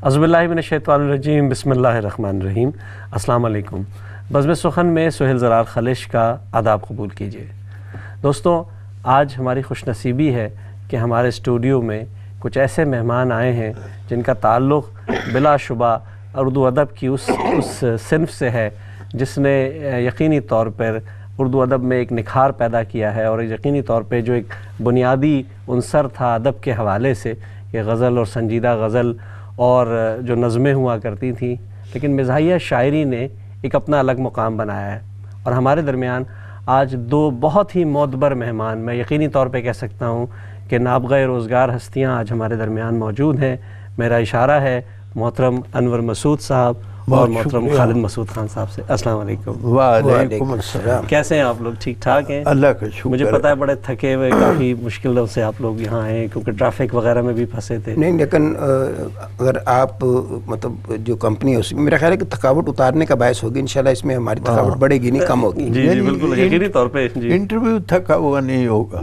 اعوذ باللہ من الشیطان الرجیم، بسم اللہ الرحمن الرحیم۔ السلام علیکم۔ بزم سخن میں سہیل زرار خلش کا آداب قبول کیجیے۔ دوستوں، آج ہماری خوش نصیبی ہے کہ ہمارے اسٹوڈیو میں کچھ ایسے مہمان آئے ہیں جن کا تعلق بلا شبہ اردو ادب کی اس صنف سے ہے جس نے یقینی طور پر اردو ادب میں ایک نکھار پیدا کیا ہے، اور یقینی طور پہ جو ایک بنیادی عنصر تھا ادب کے حوالے سے کہ غزل اور سنجیدہ غزل اور جو نظمیں ہوا کرتی تھیں، لیکن مزاحیہ شاعری نے ایک اپنا الگ مقام بنایا ہے۔ اور ہمارے درمیان آج دو بہت ہی معتبر مہمان، میں یقینی طور پہ کہہ سکتا ہوں کہ نابغہ روزگار ہستیاں آج ہمارے درمیان موجود ہیں۔ میرا اشارہ ہے محترم انور مسعود صاحب اور محترم خالد مسعود خان صاحب سے۔ السلام علیکم۔ وعلیکم السلام۔ کیسے ہیں آپ لوگ؟ ٹھیک ٹھاک ہیں؟ اللہ کا شکر۔ مجھے پتہ ہے بڑے تھکے ہوئے، کافی مشکلوں سے آپ لوگ یہاں آئے کیونکہ ٹریفک وغیرہ میں بھی پھنسے تھے۔ نہیں، لیکن اگر آپ مطلب جو کمپنی ہے اس میں میرا خیال ہے کہ تھکاوٹ اتارنے کا باعث ہوگی، انشاءاللہ اس میں ہماری تھکاوٹ بڑھے گی نہیں، کم ہوگی۔ جی جی بالکل، یقینی طور پہ جی انٹرویو تھکا ہوا نہیں ہوگا۔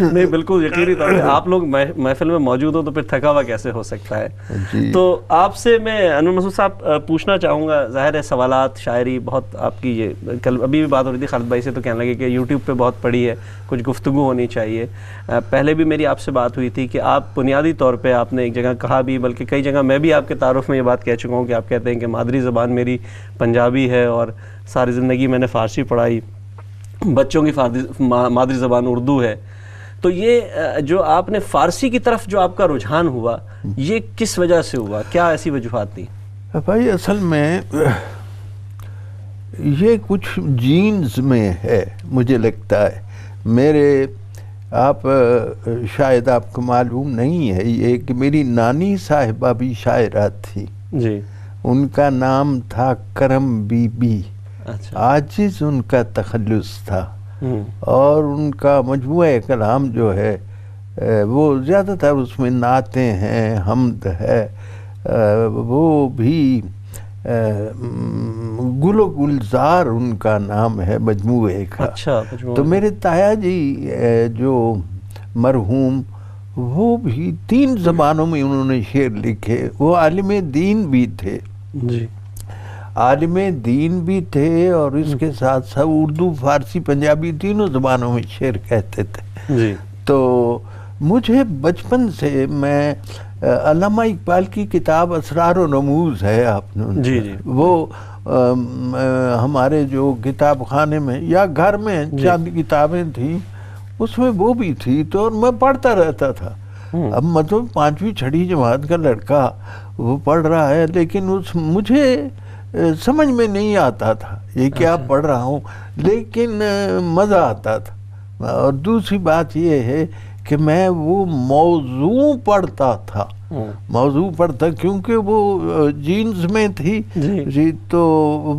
نہیں بالکل یقینی طور پہ آپ لوگ محفل میں موجود ہو تو پھر تھکا ہوا کیسے ہو سکتا ہے۔ تو آپ سے میں انور مسعود صاحب پوچھنا چاہوں گا، ظاہر ہے سوالات شاعری بہت آپ کی، یہ کل ابھی بھی بات ہو رہی تھی خالد بھائی سے، تو کہنے لگے کہ یوٹیوب پہ بہت پڑھی ہے، کچھ گفتگو ہونی چاہیے۔ پہلے بھی میری آپ سے بات ہوئی تھی کہ آپ بنیادی طور پہ آپ نے ایک جگہ کہا بھی، بلکہ کئی جگہ میں بھی آپ کے تعارف میں یہ بات کہہ چکا ہوں کہ آپ کہتے ہیں کہ مادری زبان میری پنجابی ہے اور ساری زندگی میں نے فارسی پڑھائی، بچوں کی مادری زبان اردو ہے۔ تو یہ جو آپ نے فارسی کی طرف جو آپ کا رجحان ہوا، یہ کس وجہ سے ہوا؟ کیا ایسی وجوہات تھیں؟ بھائی اصل میں یہ کچھ جینز میں ہے، مجھے لگتا ہے میرے، آپ شاید آپ کو معلوم نہیں ہے یہ کہ میری نانی صاحبہ بھی شاعرہ تھی جی، ان کا نام تھا کرم بی بی۔ اچھا، عاجز ان کا تخلص تھا، اور ان کا مجموعہ کلام جو ہے وہ زیادہ تر اس میں نعتیں ہیں، حمد ہے، وہ بھی گل و گلزار ان کا نام ہے مجموعے کا۔ اچھا، تو میرے تایا جی جو مرحوم، وہ بھی 3 زبانوں میں انہوں نے شعر لکھے، وہ عالم دین بھی تھے جی، عالم دین بھی تھے، اور اس کے ساتھ ساتھ اردو، فارسی، پنجابی تینوں زبانوں میں شعر کہتے تھے۔ جی، تو مجھے بچپن سے، میں علامہ اقبال کی کتاب اسرار و رموز ہے، آپ نے جی جی، وہ ہمارے جو کتاب خانے میں یا گھر میں چند کتابیں تھیں، اس میں وہ بھی تھی، تو میں پڑھتا رہتا تھا۔ اب مطلب 5ویں 6ٹھی جماعت کا لڑکا وہ پڑھ رہا ہے، لیکن مجھے سمجھ میں نہیں آتا تھا یہ کیا پڑھ رہا ہوں، لیکن مزہ آتا تھا۔ اور دوسری بات یہ ہے کہ میں وہ موضوع پڑھتا تھا، کیونکہ وہ جینز میں تھی جی، تو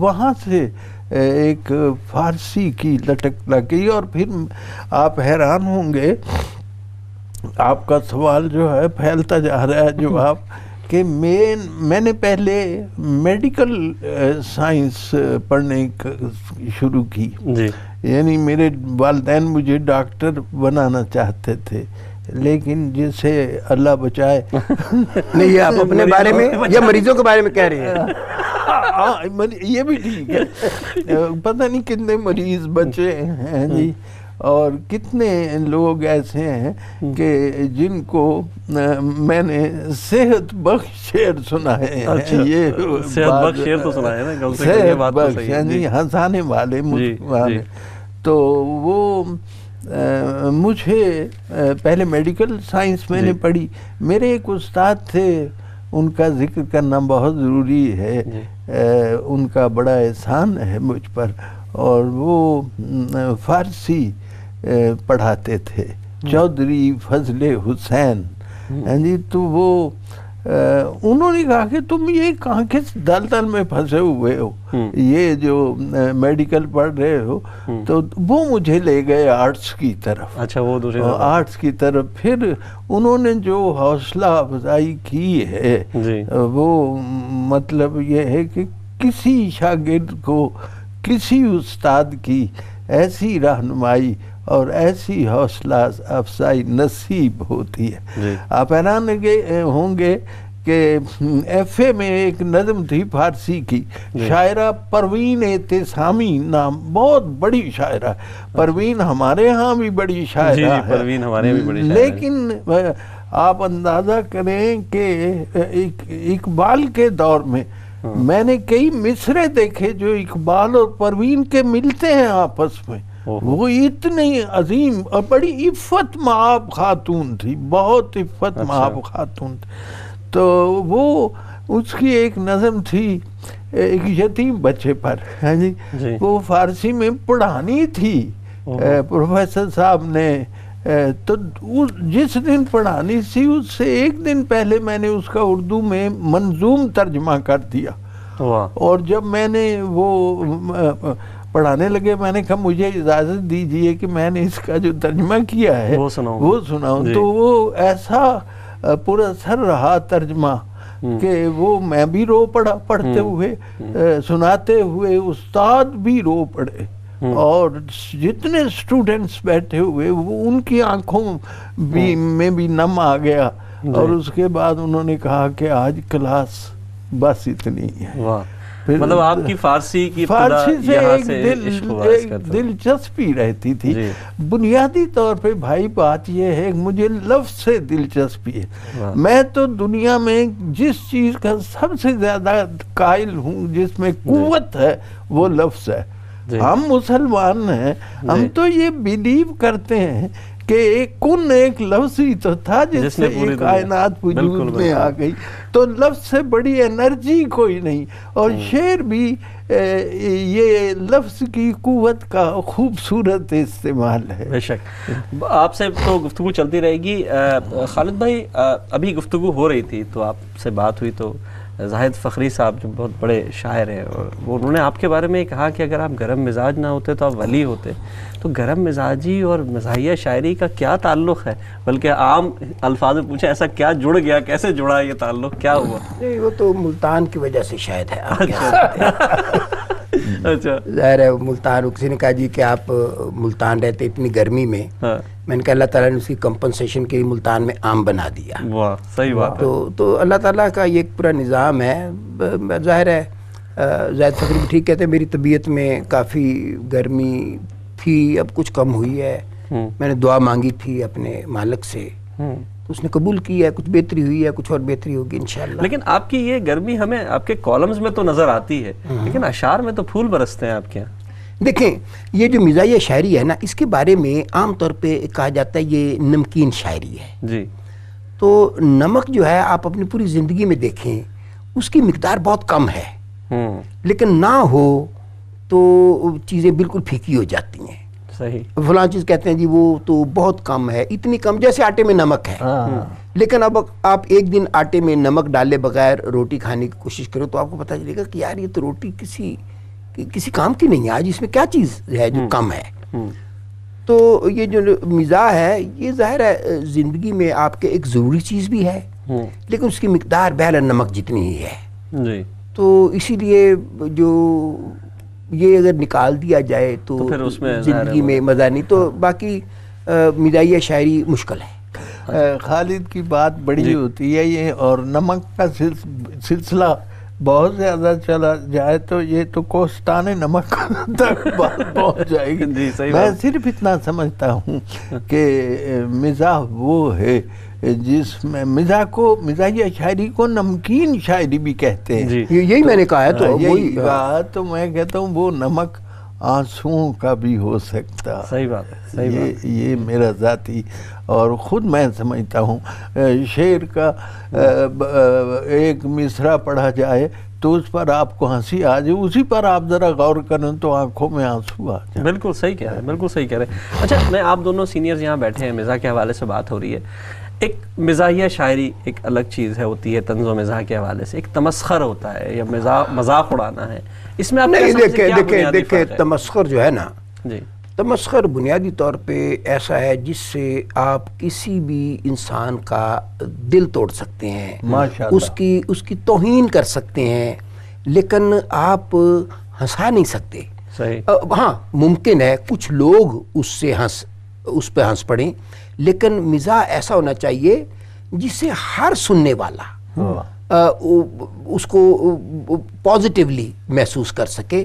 وہاں سے ایک فارسی کی لٹک لگ گئی۔ اور پھر آپ حیران ہوں گے، آپ کا سوال جو ہے پھیلتا جا رہا ہے جواب، کہ میں نے پہلے میڈیکل سائنس پڑھنے شروع کی، یعنی میرے والدین مجھے ڈاکٹر بنانا چاہتے تھے، لیکن جسے اللہ بچائے۔ نہیں، یہ آپ اپنے بارے میں یا مریضوں کے بارے میں کہہ رہے ہیں؟ یہ بھی ٹھیک ہے، پتہ نہیں کتنے مریض بچے ہیں جی، اور کتنے لوگ ایسے ہیں کہ جن کو میں نے صحت بخش شعر سنائے ہیں۔ یہ صحت بخش شعر تو سنائے نا، صحت بخش یعنی ہنسانے والے مسکرانے۔ تو وہ مجھے پہلے میڈیکل سائنس میں نے پڑھی، میرے ایک استاد تھے، ان کا ذکر کرنا بہت ضروری ہے، ان کا بڑا احسان ہے مجھ پر، اور وہ فارسی پڑھاتے تھے، چودھری فضل حسین جی۔ تو وہ انہوں نے کہا کہ تم یہ کہاں کس دلدل میں پھنسے ہوئے ہو، یہ جو میڈیکل پڑھ رہے ہو، تو وہ مجھے لے گئے آرٹس کی طرف۔ اچھا، وہ دوسری آرٹس کی طرف۔ پھر انہوں نے جو حوصلہ افزائی کی ہے وہ مطلب یہ ہے کہ کسی شاگرد کو کسی استاد کی ایسی رہنمائی اور ایسی حوصلہ افزائی نصیب ہوتی ہے۔ آپ حیران ہوں گے کہ ایف اے میں ایک نظم تھی فارسی کی، شاعرہ پروین اعتصامی نام، بہت بڑی شاعرہ، پروین ہمارے ہاں بھی بڑی شاعرہ ہے، پروین ہمارے بھی بڑی شاعرہ ہے، لیکن آپ اندازہ کریں کہ اقبال کے دور میں نے کئی مصرے دیکھے جو اقبال اور پروین کے ملتے ہیں آپس میں، وہ اتنی عظیم اور بڑی عفت مآب خاتون تھی، بہت عفت مآب خاتون تھی. تو وہ اس کی ایک نظم تھی ایک یتیم بچے پر، ہاں جی، وہ فارسی میں پڑھانی تھی پروفیسر صاحب نے، تو جس دن پڑھانی تھی اس سے ایک دن پہلے میں نے اس کا اردو میں منظوم ترجمہ کر دیا. اور جب میں نے وہ پڑھانے لگے میں نے کہا مجھے اجازت دیجئے کہ میں نے اس کا جو ترجمہ کیا ہے وہ سناؤں. تو وہ ایسا پر اثر رہا ترجمہ کہ وہ میں بھی رو پڑا پڑھتے ہوئے، سناتے ہوئے استاد بھی رو پڑے، اور جتنے اسٹوڈنٹس بیٹھے ہوئے وہ ان کی آنکھوں میں بھی نم آ گیا. اور اس کے بعد انہوں نے کہا کہ آج کلاس بس اتنی ہے. مطلب آپ کی فارسی سے ایک دلچسپی رہتی تھی. بنیادی طور پہ بھائی بات یہ ہے مجھے لفظ سے دلچسپی ہے. میں تو دنیا میں جس چیز کا سب سے زیادہ قائل ہوں جس میں قوت ہے وہ لفظ ہے. ہم مسلمان ہیں، ہم تو یہ بیلیو کرتے ہیں کہ ایک لفظ ہی تو تھا جس سے یہ کائنات وجود میں آ گئی، تو لفظ سے بڑی انرجی کوئی نہیں. اور شعر بھی یہ لفظ کی قوت کا خوبصورت استعمال ہے. بے شک آپ سے تو گفتگو چلتی رہے گی. خالد بھائی ابھی گفتگو ہو رہی تھی تو آپ سے بات ہوئی تو زاہد فخری صاحب جو بہت بڑے شاعر ہیں، اور انہوں نے آپ کے بارے میں کہا کہ اگر آپ گرم مزاج نہ ہوتے تو آپ ولی ہوتے. تو گرم مزاجی اور مزاحیہ شاعری کا کیا تعلق ہے؟ بلکہ عام الفاظ میں پوچھیں ایسا کیا جڑ گیا، کیسے جڑا یہ تعلق، کیا ہوا؟ نہیں وہ تو ملتان کی وجہ سے شاید ہے. اچھا ظاہر ہے ملتان، کسی نے کہا جی کہ آپ ملتان رہتے اتنی گرمی میں، میں نے کہا اللہ تعالیٰ نے اس کی کمپنسیشن کے لیے ملتان میں عام بنا دیا. واہ صحیح بات ہے. تو اللہ تعالیٰ کا یہ ایک پورا نظام ہے. ظاہر ہے زاہد فخری بھی ٹھیک کہتے ہیں میری طبیعت میں کافی گرمی تھی، اب کچھ کم ہوئی ہے. میں نے دعا مانگی تھی اپنے مالک سے، اس نے قبول کیا ہے، کچھ بہتری ہوئی ہے، کچھ اور بہتری ہوگی انشاءاللہ. لیکن آپ کی یہ گرمی ہمیں آپ کے کالمز میں تو نظر آتی ہے، لیکن اشعار میں تو پھول برستے ہیں آپ کے یہاں. دیکھیں یہ جو مزاحیہ شاعری ہے نا، اس کے بارے میں عام طور پہ کہا جاتا ہے یہ نمکین شاعری ہے. جی تو نمک جو ہے آپ اپنی پوری زندگی میں دیکھیں اس کی مقدار بہت کم ہے، لیکن نہ ہو تو چیزیں بالکل پھیکی ہو جاتی ہیں. صحیح. فلاں چیز کہتے ہیں جی وہ تو بہت کم ہے، اتنی کم جیسے آٹے میں نمک ہے. لیکن اب آپ ایک دن آٹے میں نمک ڈالے بغیر روٹی کھانے کی کوشش کرو تو آپ کو پتہ چلے گا کہ یار یہ تو روٹی کسی کام کی نہیں ہے، آج اس میں کیا چیز ہے جو کم ہے. تو یہ جو مزاح ہے یہ ظاہر ہے زندگی میں آپ کے ایک ضروری چیز بھی ہے، لیکن اس کی مقدار بہرحال نمک جتنی ہی ہے. جی تو اسی لیے جو یہ اگر نکال دیا جائے تو پھر اس میں زندگی میں مزہ نہیں. تو باقی مزاحیہ شاعری مشکل ہے. خالد کی بات بڑی ہوتی ہے یہ، اور نمک کا سلسلہ بہت زیادہ چلا جائے تو یہ تو کوہستان نمک تک بات پہنچ جائے گی. میں صرف اتنا سمجھتا ہوں کہ مزاح وہ ہے جس میں مزاحیہ شاعری کو نمکین شاعری بھی کہتے ہیں. یہی میں نے کہا ہے. تو یہی بات تو میں کہتا ہوں وہ نمک آنسوؤں کا بھی ہو سکتا. صحیح بات ہے. یہ میرا ذاتی اور خود میں سمجھتا ہوں شعر کا ایک مصرع پڑھا جائے تو اس پر آپ کو ہنسی آ جائے، اسی پر آپ ذرا غور کریں تو آنکھوں میں آنسو آ جائے. بالکل صحیح کہہ رہے ہیں، بالکل صحیح کہہ رہے ہیں. اچھا میں آپ دونوں سینئرز یہاں بیٹھے ہیں، مزاح کے حوالے سے بات ہو رہی ہے. ایک مزاحیہ شاعری ایک الگ چیز ہے، ہوتی ہے طنز و مزاح کے حوالے سے. ایک تمسخر ہوتا ہے یا مذاق اڑانا ہے. اس میں آپ دیکھیں تمسخر جو ہے نا، جی تمسخر بنیادی طور پہ ایسا ہے جس سے آپ کسی بھی انسان کا دل توڑ سکتے ہیں، اس کی توہین کر سکتے ہیں، لیکن آپ ہنسا نہیں سکتے. ہاں ممکن ہے کچھ لوگ اس پہ ہنس پڑیں، لیکن مزاح ایسا ہونا چاہیے جس سے ہر سننے والا اس کو پازیٹیولی محسوس کر سکے.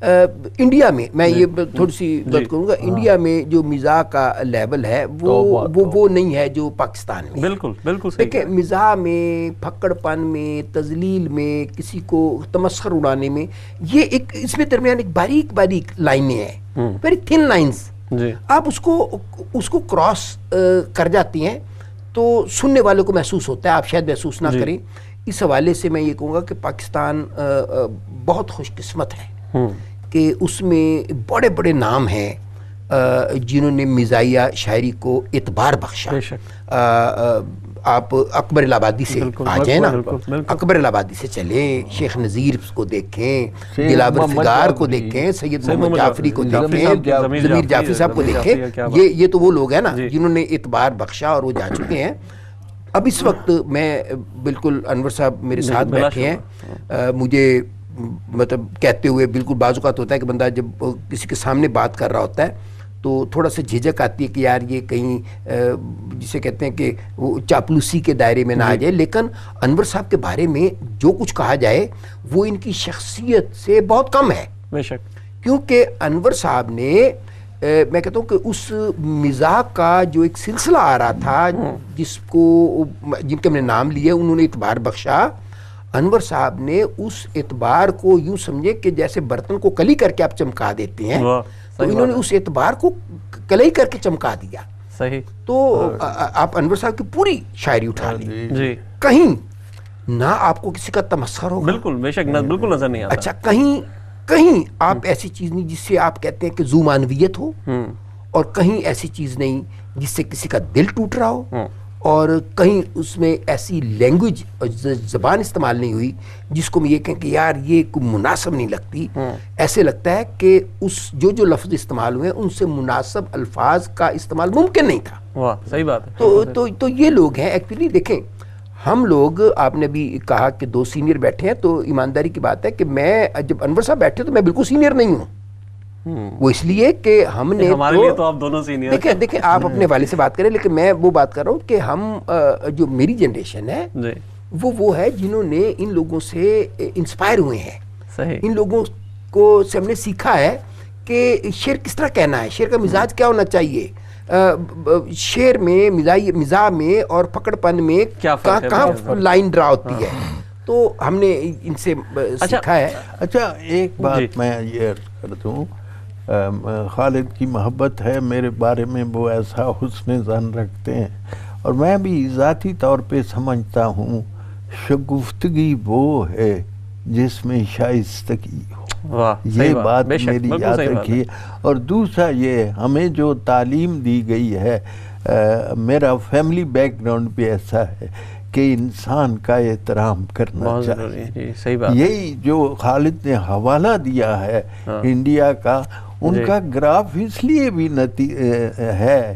انڈیا میں یہ تھوڑی سی بات کروں گا, انڈیا میں جو مزاح کا لیول ہے وہ نہیں ہے جو پاکستان میں. بالکل بالکل دیکھیں, مزاح میں, پھکڑ پن میں, تذلیل میں, کسی کو تمسخر اڑانے میں, یہ ایک اس میں درمیان ایک باریک باریک لائنیں ہیں, ویری تھن لائنز. آپ اس کو کراس کر جاتی ہیں تو سننے والوں کو محسوس ہوتا ہے, آپ شاید محسوس نہ کریں. اس حوالے سے میں یہ کہوں گا کہ پاکستان بہت خوش قسمت ہے کہ اس میں بڑے بڑے نام ہیں جنہوں نے مزاحیہ شاعری کو اعتبار بخشا. آپ اکبر الہ آبادی سے آ جائیں نا, اکبر الہ آبادی سے چلیں, شیخ نذیر کو دیکھیں, دلاور فگار کو دیکھیں, سید محمد جعفری کو دیکھیں, ضمیر جعفری صاحب کو دیکھیں. یہ تو وہ لوگ ہیں نا جنہوں نے اعتبار بخشا اور وہ جا چکے ہیں. اب اس وقت میں بالکل انور صاحب میرے ساتھ بیٹھے ہیں, مجھے مطلب کہتے ہوئے بالکل بعض اوقات ہوتا ہے کہ بندہ جب کسی کے سامنے بات کر رہا ہوتا ہے تو تھوڑا سا جھجک آتی ہے کہ یار یہ کہیں جسے کہتے ہیں کہ وہ چاپلوسی کے دائرے میں نہ آ جائے. لیکن انور صاحب کے بارے میں جو کچھ کہا جائے وہ ان کی شخصیت سے بہت کم ہے. بے شک, کیونکہ انور صاحب نے میں کہتا ہوں کہ اس مزاح کا جو ایک سلسلہ آ رہا تھا جن کے ہم نے نام لیے, انہوں نے اعتبار بخشا. انور صاحب نے اس اعتبار کو یوں سمجھے کہ جیسے برتن کو کلی کر کے آپ چمکا دیتے ہیں, تو انہوں نے اس اعتبار کو کلی کر کے چمکا دیا. صحیح. تو آپ انور صاحب کی پوری شاعری اٹھا لیں, کہیں نہ آپ کو کسی کا تمسخر ہوگا. بالکل, بے شک, بالکل نظر نہیں آتا. اچھا, کہیں آپ ایسی چیز نہیں جس سے آپ کہتے ہیں کہ ذو معنویت ہو, اور کہیں ایسی چیز نہیں جس سے کسی کا دل ٹوٹ رہا ہو, اور کہیں اس میں ایسی لینگویج زبان استعمال نہیں ہوئی جس کو میں یہ کہیں کہ یار یہ کوئی مناسب نہیں لگتی. ایسے لگتا ہے کہ اس جو لفظ استعمال ہوئے ان سے مناسب الفاظ کا استعمال ممکن نہیں تھا. واہ, صحیح بات ہے. تو یہ لوگ ہیں ایکچولی. دیکھیں, ہم لوگ, آپ نے بھی کہا کہ 2 سینئر بیٹھے ہیں, تو ایمانداری کی بات ہے کہ میں جب انور صاحب بیٹھے تو میں بالکل سینئر نہیں ہوں. وہ اس لیے کہ ہم نے, ہمارے لیے تو آپ دونوں سینئر. دیکھیں آپ اپنے والے سے بات کریں, لیکن میں وہ بات کر رہا ہوں کہ ہم جو میری جنریشن ہے وہ ہے جنہوں نے ان لوگوں سے انسپائر ہوئے ہیں. صحیح. ان لوگوں کو سے ہم نے سیکھا ہے کہ شعر کس طرح کہنا ہے, شعر کا مزاج کیا ہونا چاہیے, شعر میں, مزاح میں اور پکڑ پن میں کہاں لائن ڈرا ہوتی ہے. تو ہم نے ان سے سیکھا ہے. اچھا, ایک بات میں یہ کرتا ہوں, خالد کی محبت ہے میرے بارے میں, وہ ایسا حسن ظن رکھتے ہیں, اور میں بھی ذاتی طور پہ سمجھتا ہوں شگفتگی وہ ہے جس میں شائستگی ہو. یہ بات میری یاد رکھیے. اور دوسرا یہ, ہمیں جو تعلیم دی گئی ہے, میرا فیملی بیک گراؤنڈ بھی ایسا ہے کہ انسان کا احترام کرنا چاہیے. یہی جو خالد نے حوالہ دیا ہے انڈیا کا, ان کا گراف اس لیے بھی ہے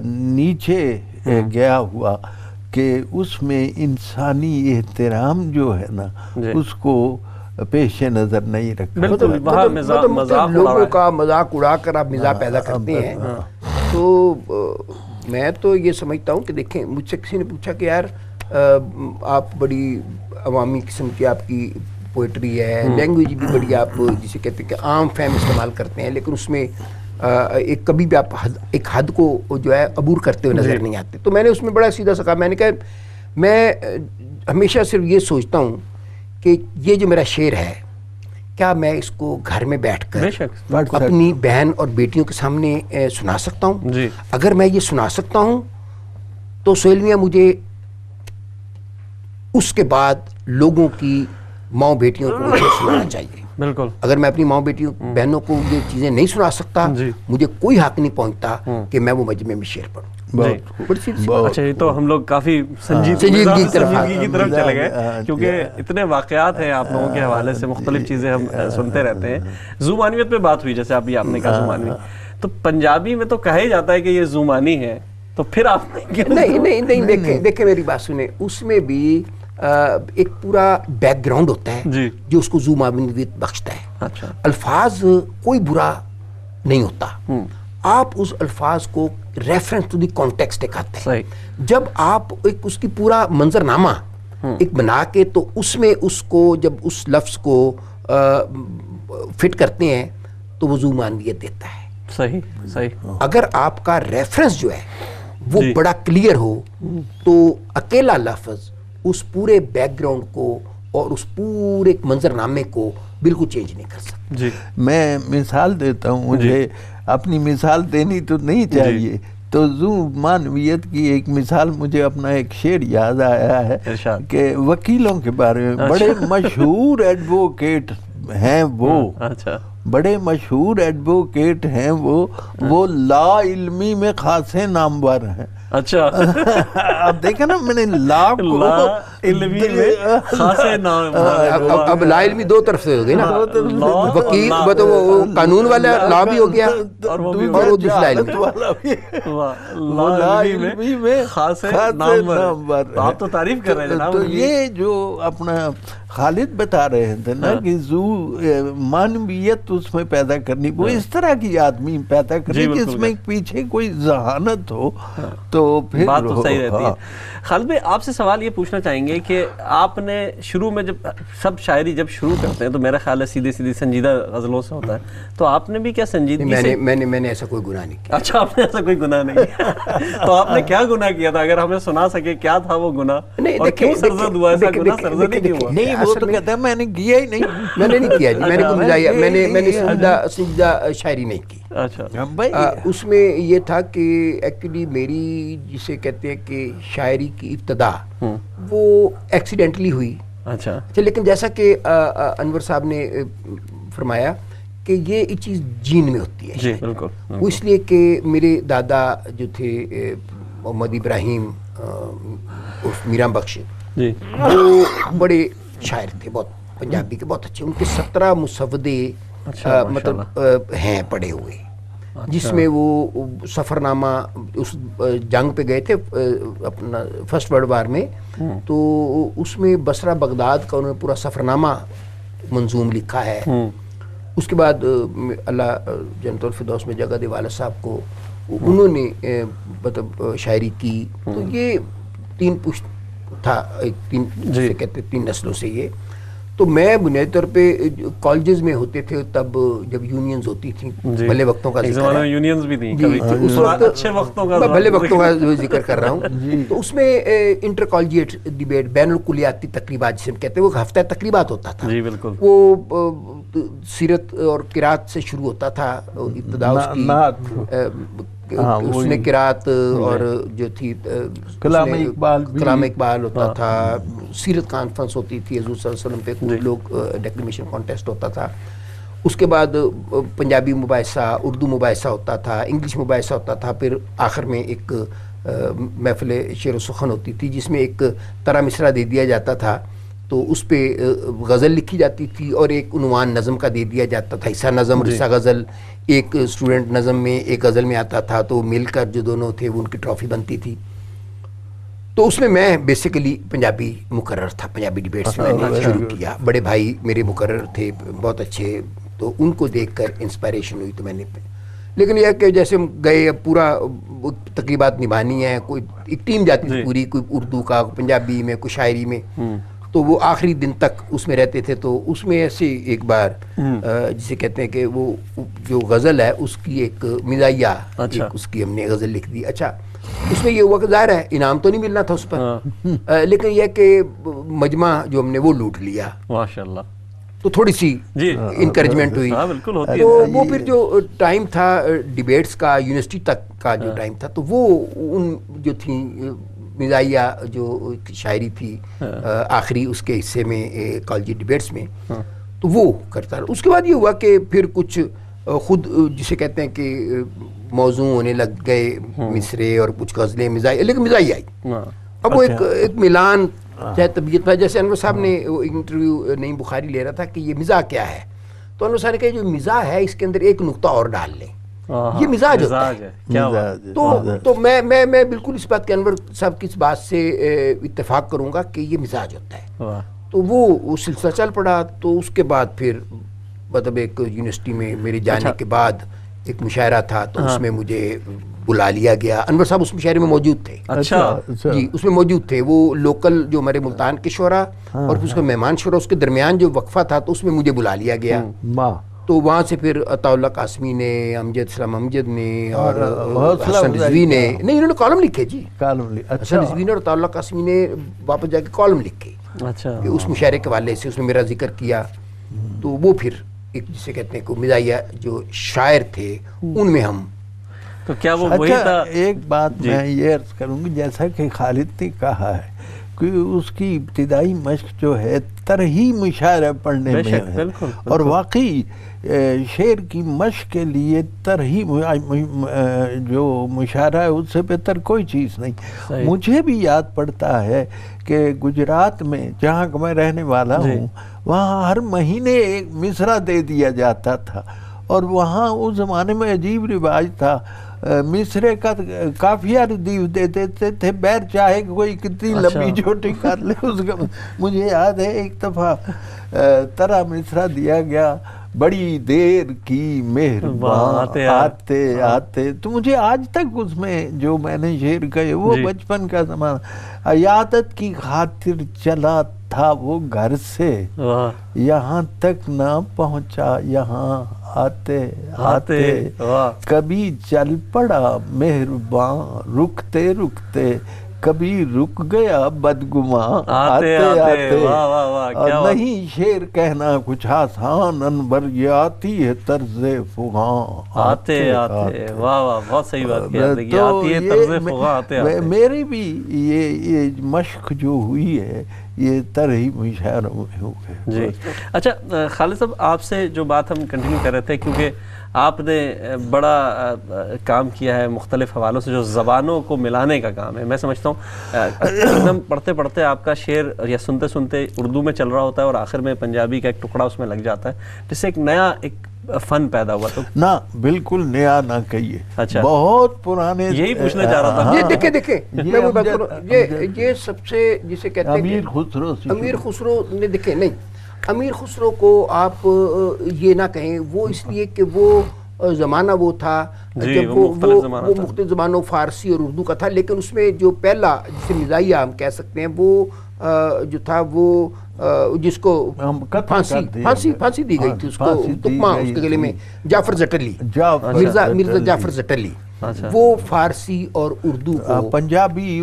نیچے گیا ہوا کہ اس میں انسانی احترام جو ہے نا اس کو پیش نظر نہیں رکھا. لوگوں کا مذاق اڑا کر آپ مزاح پیدا کرتے ہیں. تو میں تو یہ سمجھتا ہوں کہ دیکھیں, مجھ سے کسی نے پوچھا کہ یار آپ بڑی عوامی قسم کی آپ کی پوئٹری ہے, لینگویج بھی بڑی آپ جسے کہتے ہیں کہ عام فہم استعمال کرتے ہیں, لیکن اس میں ایک کبھی بھی آپ ایک حد کو جو ہے عبور کرتے ہوئے نظر نہیں آتے. تو میں نے اس میں بڑا سیدھا سا کہا, میں نے کہا میں ہمیشہ صرف یہ سوچتا ہوں کہ یہ جو میرا شعر ہے, کیا میں اس کو گھر میں بیٹھ کر اپنی بہن اور بیٹیوں کے سامنے سنا سکتا ہوں؟ اگر میں یہ سنا سکتا ہوں تو سہیل میاں مجھے اس کے بعد لوگوں کی ماں بیٹیوں کو مجھے سنانا چاہیے. بالکل. اگر میں اپنی ماں بیٹیوں بہنوں کو یہ چیزیں نہیں سنا سکتا, مجھے کوئی حق نہیں پہنچتا کہ میں وہ مجمع میں شعر پڑھوں. اچھا, یہ تو ہم لوگ کافی سنجیدگی کی طرف چلے گئے, کیونکہ اتنے واقعات ہیں آپ لوگوں کے حوالے سے, مختلف چیزیں ہم سنتے رہتے ہیں. ذو معنویت پہ بات ہوئی, جیسے آپ نے کہا ذو معنوی, تو پنجابی میں تو کہا ہی جاتا ہے کہ یہ ذو معنی ہے, تو پھر آپ نہیں دیکھیں میری بات سنیں, اس میں بھی ایک پورا بیک گراؤنڈ ہوتا ہے جو اس کو ذو معنویت بخشتا ہے. الفاظ کوئی برا نہیں ہوتا, آپ اس الفاظ کو ریفرنس ٹو دی کانٹیکسٹ دکھاتے ہیں. جب آپ ایک اس کی پورا منظرنامہ ایک بنا کے تو اس میں اس کو جب اس لفظ کو فٹ کرتے ہیں تو وہ ذو معنویت دیتا ہے. صحیح. اگر آپ کا ریفرنس جو ہے وہ بڑا کلیئر ہو تو اکیلا لفظ اس پورے بیک گراؤنڈ کو اور اس پورے منظر نامے کو بالکل چینج نہیں کر سکتا. جی میں مثال دیتا ہوں, مجھے اپنی مثال دینی تو نہیں چاہیے, تو ذو معنویت کی ایک مثال مجھے اپنا ایک شعر یاد آیا ہے کہ وکیلوں کے بارے میں بڑے مشہور ایڈوکیٹ ہیں وہ, بڑے مشہور ایڈوکیٹ ہیں وہ لا علمی میں خاصے نامور ہیں. اچھا اب دیکھا نا میں نے لا علمی میں خاصے نام, اب لا علمی دو طرف سے ہو گئی نا, وکیل تو وہ قانون والا لا بھی ہو گیا اور وہ دوسرا لا علمی میں خاصے نامور. آپ تو تعریف کر رہے ہیں. تو یہ جو اپنا خالد بتا رہے تھے نا کہ ذو معنویت اس میں پیدا کرنی, وہ اس طرح کی آدمی پیدا کرنی جس میں پیچھے کوئی ذہانت ہو تو پھر بات تو صحیح رہتی ہے. خالد بھائی آپ سے سوال یہ پوچھنا چاہیں گے کہ آپ نے شروع میں جب سب شاعری جب شروع کرتے ہیں تو میرا خیال ہے سیدھے سنجیدہ غزلوں سے ہوتا ہے, تو آپ نے بھی کیا سنجیدگی سے؟ میں نے ایسا کوئی گناہ نہیں کیا. اچھا آپ نے ایسا کوئی گناہ نہیں کیا, تو آپ نے کیا گناہ کیا تھا اگر ہمیں سنا سکے کیا تھا وہ گناہ اور کیوں سرزد ہوا, ایسا گناہ سرزد ہی کیوں ہوا؟ نہیں وہ تو کہتا ہے میں نے کیا ہی نہیں, میں نے نہیں کیا جی, میں نے سنجیدہ شاعری نہیں کی. اچھا اس میں یہ تھا کہ ایکچولی میری جسے کہتے ہیں کہ شاعری کی ابتدا وہ ایکسیڈنٹلی ہوئی. اچھا لیکن جیسا کہ انور صاحب نے فرمایا کہ یہ چیز جین میں ہوتی ہے. جی بالکل. وہ اس لیے کہ میرے دادا جو تھے محمد ابراہیم میران بخش, وہ بڑے شاعر تھے, بہت پنجابی کے بہت اچھے. ان کے 17 مسودے مطلب ہیں پڑے ہوئے, جس میں وہ سفر نامہ اس جنگ پہ گئے تھے اپنا فرسٹ ورلڈ وار میں, تو اس میں بصرہ بغداد کا انہوں نے پورا سفر نامہ منظوم لکھا ہے. اس کے بعد اللہ جنت الفردوس میں جگہ دے والد صاحب کو انہوں نے مطلب شاعری کی. تو یہ 3 پشت تھا, کہتے 3 نسلوں سے یہ. تو میں بنیادی طور پہ کالجز میں ہوتے تھے تب جب یونینز ہوتی تھیں, بھلے وقتوں کا ذکر ہے, یونینز بھی تھیں اس وقت اچھے وقتوں کا, بھلے وقتوں کا ذکر کر رہا ہوں. تو اس میں انٹر کالجیٹ ڈیبیٹ, بین الکلیاتی تقریبات جسے ہم کہتے ہیں, وہ ہفتہ تقریبات ہوتا تھا. جی بالکل. وہ سیرت اور قرات سے شروع ہوتا تھا, ابتدا اس کی اس نے قرات اور جو تھی کلام اقبال ہوتا تھا, سیرت کانفرنس ہوتی تھی حضور صلی اللہ علیہ وسلم پہ, کچھ لوگ ڈیکلیمیشن کانٹیسٹ ہوتا تھا. اس کے بعد پنجابی مباحثہ, اردو مباحثہ ہوتا تھا, انگلش مباحثہ ہوتا تھا. پھر آخر میں ایک محفل شعر و سخن ہوتی تھی جس میں ایک طرح مصرع دے دیا جاتا تھا, تو اس پہ غزل لکھی جاتی تھی اور ایک عنوان نظم کا دے دیا جاتا تھا, حصہ نظم حصہ غزل. ایک اسٹوڈنٹ نظم میں ایک غزل میں آتا تھا, تو مل کر جو دونوں تھے وہ ان کی ٹرافی بنتی تھی. تو اس میں بیسیکلی پنجابی مقرر تھا, پنجابی ڈیبیٹس میں نے شروع کیا. بڑے بھائی میرے مقرر تھے بہت اچھے, تو ان کو دیکھ کر انسپائریشن ہوئی. تو میں نے, لیکن یہ کہ جیسے گئے اب پورا تقریبات نبھانی ہے, کوئی ایک ٹیم جاتی تھی پوری, کوئی اردو کا, پنجابی میں, کوئی شاعری میں, تو وہ آخری دن تک اس میں رہتے تھے. تو اس میں ایسے ایک بار جسے کہتے ہیں کہ وہ جو غزل ہے اس کی ایک مزاحیہ, اس کی ہم نے غزل لکھ دی. اچھا اس میں یہ ہوا کہ ظاہر ہے انعام تو نہیں ملنا تھا اس پر, لیکن یہ کہ مجمع جو ہم نے وہ لوٹ لیا ماشاءاللہ, تو تھوڑی سی انکریجمنٹ ہوئی. تو وہ پھر جو ٹائم تھا ڈیبیٹس کا, یونیورسٹی تک کا جو ٹائم تھا, تو وہ ان جو تھیں مزاحیہ جو شاعری تھی آخری اس کے حصے میں کالجی ڈیبیٹس میں, تو وہ کرتا رہا. اس کے بعد یہ ہوا کہ پھر کچھ خود جسے کہتے ہیں کہ موضوع ہونے لگ گئے مصرے اور کچھ غزلیں مزاحیہ, لیکن مزاحیہ آئی. اب وہ ایک ملان چاہے طبیعت پر, جیسے انور صاحب نے انٹرویو نعیم بخاری لے رہا تھا کہ یہ مزاح کیا ہے, تو انور صاحب نے کہا جو مزاح ہے اس کے اندر ایک نقطہ اور ڈال لیں, یہ مزاج ہوتا ہے. تو میں بالکل اس بات کے انور صاحب کی اس بات سے اتفاق کروں گا کہ یہ مزاج ہوتا ہے. تو وہ سلسلہ چل پڑا. تو اس کے بعد پھر مطلب ایک یونیورسٹی میں میرے جانے کے بعد ایک مشاعرہ تھا, تو اس میں مجھے بلا لیا گیا. انور صاحب اس مشاعرے میں موجود تھے. اچھا جی اس میں موجود تھے. وہ لوکل جو ہمارے ملتان کے شعراء اور پھر اس کا مہمان شعراء اس کے درمیان جو وقفہ تھا تو اس میں مجھے بلا لیا گیا. تو وہاں سے پھر عطا اللہ قاسمی نے, امجد اسلام امجد نے اور حسن رضوی نے, نہیں انہوں نے کالم لکھے جی, حسن رضوی نے اور عطا اللہ قاسمی نے واپس جا کے کالم لکھے. اچھا اس مشاعرے کے حوالے سے اس میں میرا ذکر کیا. تو وہ پھر ایک جسے کہتے ہیں کہ مزاحیہ جو شاعر تھے ان میں ہم. تو کیا وہ وہی تھا؟ ایک بات میں یہ عرض کروں گی, جیسا کہ خالد نے کہا ہے کہ اس کی ابتدائی مشق جو ہے طرحی مشاعرہ پڑھنے میں ہے, اور واقعی شعر کی مشق کے لیے طرحی جو مشاعرہ ہے اس سے بہتر کوئی چیز نہیں. مجھے بھی یاد پڑتا ہے کہ گجرات میں جہاں میں رہنے والا ہوں وہاں ہر مہینے ایک مصرع دے دیا جاتا تھا, اور وہاں اس زمانے میں عجیب رواج تھا, مصرے کا قافیہ ردیف دے دیتے تھے, بیر چاہے کوئی کتنی لمبی چھوٹی کر لے اس کا. مجھے یاد ہے ایک دفعہ طرح مصرع دیا گیا, بڑی دیر کی مہربان آتے آتے. تو مجھے آج تک اس میں جو میں نے شعر کہے وہ بچپن کا زمانہ, عیادت کی خاطر چلا تھا وہ گھر سے, یہاں تک نہ پہنچا یہاں آتے آتے, کبھی چل پڑا مہربان رکتے رکتے, کبھی رک گیا بدگماں آتے آتے. اور نہیں شعر کہنا کچھ آسان انور, یہ آتی ہے طرز فغاں آتے آتے. واہ واہ بہت صحیح بات کہی, آتی ہے طرز فغاں آتے آتے. میری بھی یہ مشق جو ہوئی ہے یہ طرحی مشاعرہ میں ہو گئے. جی اچھا خالد صاحب, آپ سے جو بات ہم کنٹینیو کر رہے تھے, کیونکہ آپ نے بڑا کام کیا ہے مختلف حوالوں سے جو زبانوں کو ملانے کا کام ہے. میں سمجھتا ہوں ایک دم پڑھتے پڑھتے آپ کا شعر یا سنتے سنتے اردو میں چل رہا ہوتا ہے اور آخر میں پنجابی کا ایک ٹکڑا اس میں لگ جاتا ہے, جس سے ایک نیا ایک فن پیدا ہوا. تو نہ بالکل نیا نہ کہیے, اچھا بہت پرانے. یہی پوچھنا چاہ رہا تھا. یہ دیکھیں میں وہ بات کروں, یہ سب سے جسے کہتے ہیں امیر خسرو نے, دیکھیں نہیں امیر خسرو کو آپ یہ نہ کہیں, وہ اس لیے کہ وہ زمانہ وہ تھا جب وہ مختلف زبانوں فارسی اور اردو کا تھا, لیکن اس میں جو پہلا جسے مزاحیہ ہم کہہ سکتے ہیں وہ جو تھا وہ جس کو پھانسی دی گئی تھی, اس کو تکمہ اس کے گلے میں, جعفر زٹلی, مرزا جعفر زٹلی, وہ فارسی اور اردو کو پنجابی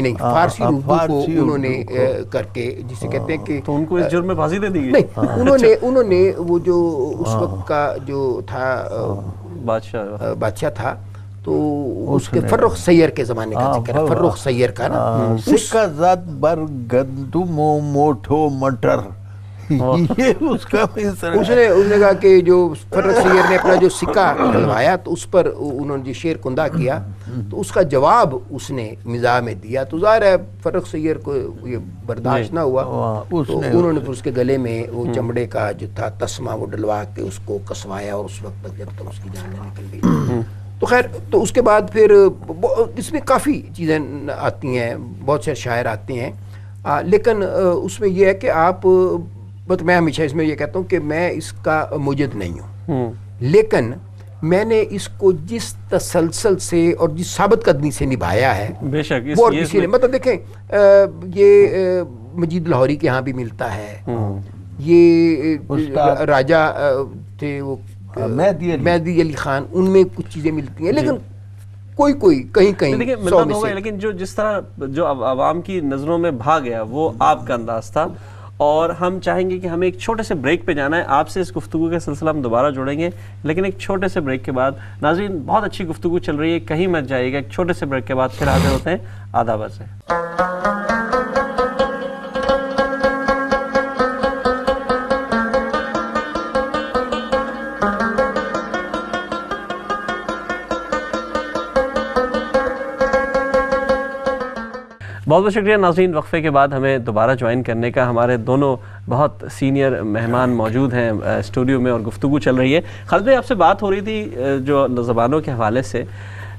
نہیں فارسی اور اردو کو انہوں نے کر کے جسے کہتے ہیں کہ تو ان کو اس جرم میں پھانسی دے دی گئی. نہیں انہوں نے وہ جو اس وقت کا جو تھا بادشاہ تھا تو اس کے فرخ سیر کے زمانے کا ذکر ہے, فرخ سیر کا نا, سکہ زد بر گندم و موٹھو مٹر, یہ اس کا اس نے کہا کہ جو فرخ سیر نے اپنا جو سکہ ڈلوایا تو اس پر انہوں نے جو شعر کندہ کیا تو اس کا جواب اس نے مزاح میں دیا. تو ظاہر ہے فرخ سیر کو یہ برداشت نہ ہوا, تو انہوں نے پھر اس کے گلے میں وہ چمڑے کا جو تھا تسمہ وہ ڈلوا کے اس کو کسوایا, اور اس وقت تک جب تک اس کی جان نکل گئی. تو خیر, تو اس کے بعد پھر اس میں کافی چیزیں آتی ہیں, بہت سے شاعر آتے ہیں, لیکن اس میں یہ ہے کہ آپ, میں ہمیشہ اس میں یہ کہتا ہوں کہ میں اس کا مجد نہیں ہوں, لیکن میں نے اس کو جس تسلسل سے اور جس ثابت قدمی سے نبھایا ہے بے شک وہ کسی نے, مطلب دیکھیں یہ مجید لاہوری کے ہاں بھی ملتا ہے, یہ راجہ تھے وہ مہدی علی خان, ان میں کچھ چیزیں ملتی ہیں, لیکن کوئی کہیں ملتا تو ہوگا, لیکن جو جس طرح جو عوام کی نظروں میں بھا گیا وہ آپ کا انداز تھا. اور ہم چاہیں گے کہ ہمیں ایک چھوٹے سے بریک پہ جانا ہے, آپ سے اس گفتگو کے سلسلہ ہم دوبارہ جوڑیں گے, لیکن ایک چھوٹے سے بریک کے بعد. ناظرین بہت اچھی گفتگو چل رہی ہے, کہیں مت جائیے گا, ایک چھوٹے سے بریک کے بعد پھر حاضر ہوتے ہیں آداب سے. بہت بہت شکریہ ناظرین, وقفے کے بعد ہمیں دوبارہ جوائن کرنے کا. ہمارے دونوں بہت سینئر مہمان موجود ہیں اسٹوڈیو میں اور گفتگو چل رہی ہے. خالد بھائی, آپ سے بات ہو رہی تھی جو زبانوں کے حوالے سے,